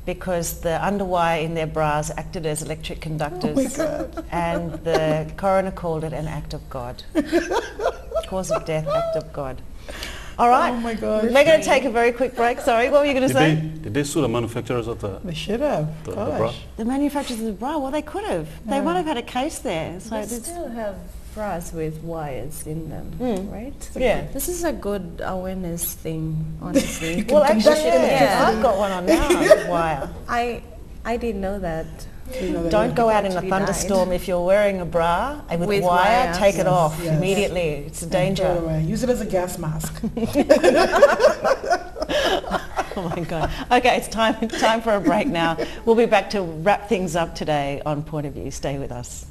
because the underwire in their bras acted as electric conductors. Oh my God. And the coroner called it an act of God. Cause of death, act of God. All right. Oh my God. We're going to take a very quick break. Sorry, what were you going to say? Did they sue the manufacturers of the... They should have. The bra? The manufacturers of the bra, well, they could have. They might have had a case there. So They still have bras with wires in them, right? Yeah. This is a good awareness thing, honestly. Well, actually, I've got one on now, with wire. I didn't know that. Don't go out in a Actually thunderstorm if you're wearing a bra with With wire. wire. Take it off Yes. immediately. It's a Throw it danger. away. Use it as a gas mask. Oh my God. Okay, it's time for a break now. We'll be back to wrap things up today on Point of View. Stay with us.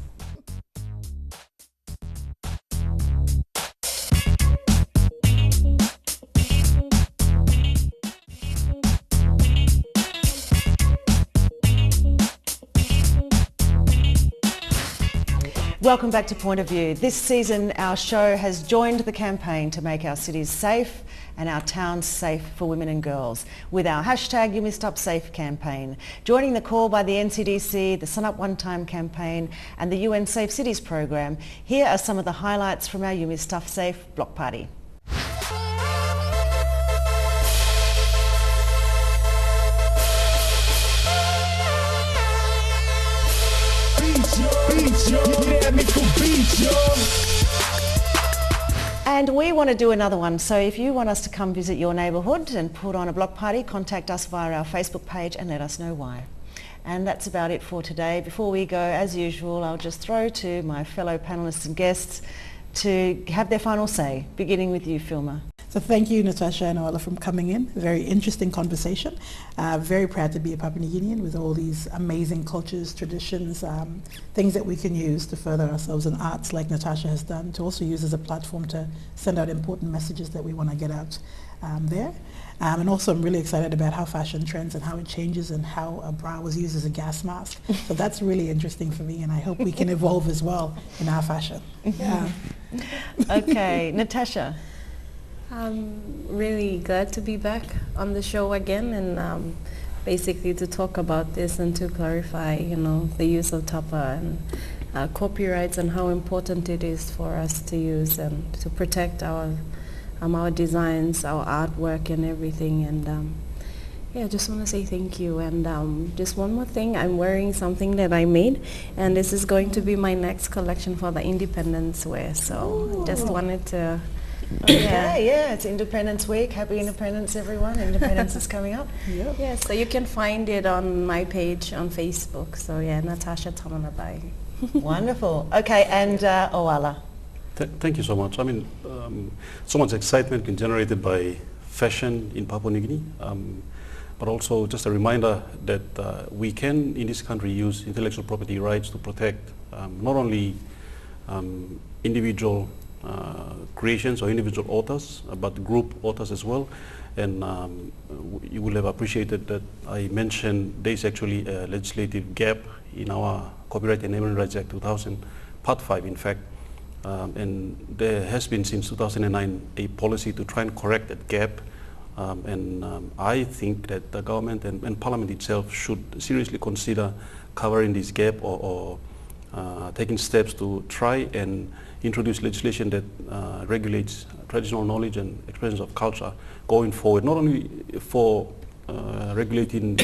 Welcome back to Point of View. This season our show has joined the campaign to make our cities safe and our towns safe for women and girls with our hashtag #YouMissedUpSafe campaign. Joining the call by the NCDC, the Sun Up One Time campaign and the UN Safe Cities program, here are some of the highlights from our You Missed Stuff Safe block party. And we want to do another one, so if you want us to come visit your neighbourhood and put on a block party, contact us via our Facebook page and let us know why. And that's about it for today. Before we go, as usual, I'll just throw to my fellow panellists and guests to have their final say, beginning with you, Philma. So thank you, Natasha and Ola, for coming in. Very interesting conversation. Very proud to be a Papua New Guinean with all these amazing cultures, traditions, things that we can use to further ourselves in arts like Natasha has done, to also use as a platform to send out important messages that we want to get out there. And also I'm really excited about how fashion trends and how it changes and how a bra was used as a gas mask. So that's really interesting for me, and I hope we can evolve as well in our fashion. Yeah. Okay, Natasha. I'm really glad to be back on the show again, and basically to talk about this and to clarify, the use of tapa and copyrights and how important it is for us to use and to protect our designs, our artwork and everything. And I just want to say thank you. And just one more thing, I'm wearing something that I made, and this is going to be my next collection for the Independence wear. So I just wanted to... Yeah, it's Independence Week. Happy Independence, everyone. Independence is coming up. Yep. Yeah, so you can find it on my page on Facebook. So yeah, Natasha Tamanabai. Wonderful. Okay, and Oala. Thank you so much. I mean, so much excitement been generated by fashion in Papua New Guinea, but also just a reminder that we can, in this country, use intellectual property rights to protect not only individual creations or individual authors, but group authors as well. And you will have appreciated that I mentioned there is actually a legislative gap in our Copyright and Emerald Rights Act 2000, Part 5 in fact. And there has been since 2009 a policy to try and correct that gap. I think that the government and Parliament itself should seriously consider covering this gap or taking steps to try and introduce legislation that regulates traditional knowledge and expressions of culture going forward, not only for regulating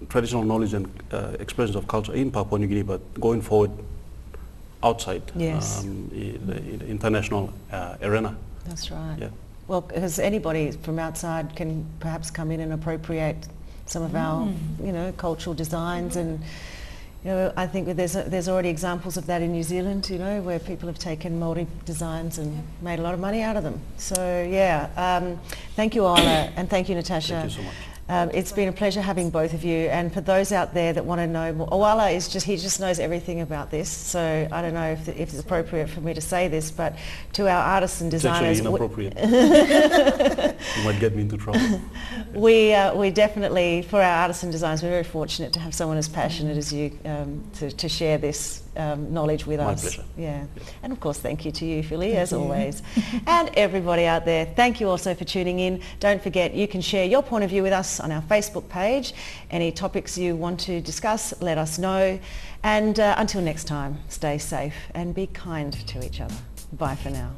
traditional knowledge and expressions of culture in Papua New Guinea, but going forward outside the international arena. That's right. Yeah. Well, because anybody from outside can perhaps come in and appropriate some of our, cultural designs, and I think there's already examples of that in New Zealand, where people have taken Māori designs and made a lot of money out of them. So yeah, thank you, Ola, and thank you, Natasha. Thank you so much. It's been a pleasure having both of you, and for those out there that want to know more, Owala is he just knows everything about this, so I don't know if it's appropriate for me to say this, but to our artists and designers... It's actually inappropriate. You might get me into trouble. We definitely, for our artists and designers, we're very fortunate to have someone as passionate as you to share this knowledge with us. My pleasure. Yeah. And of course, thank you to you, Philly, as always. And everybody out there, thank you also for tuning in. Don't forget, you can share your point of view with us on our Facebook page. Any topics you want to discuss, let us know. And until next time, stay safe and be kind to each other. Bye for now.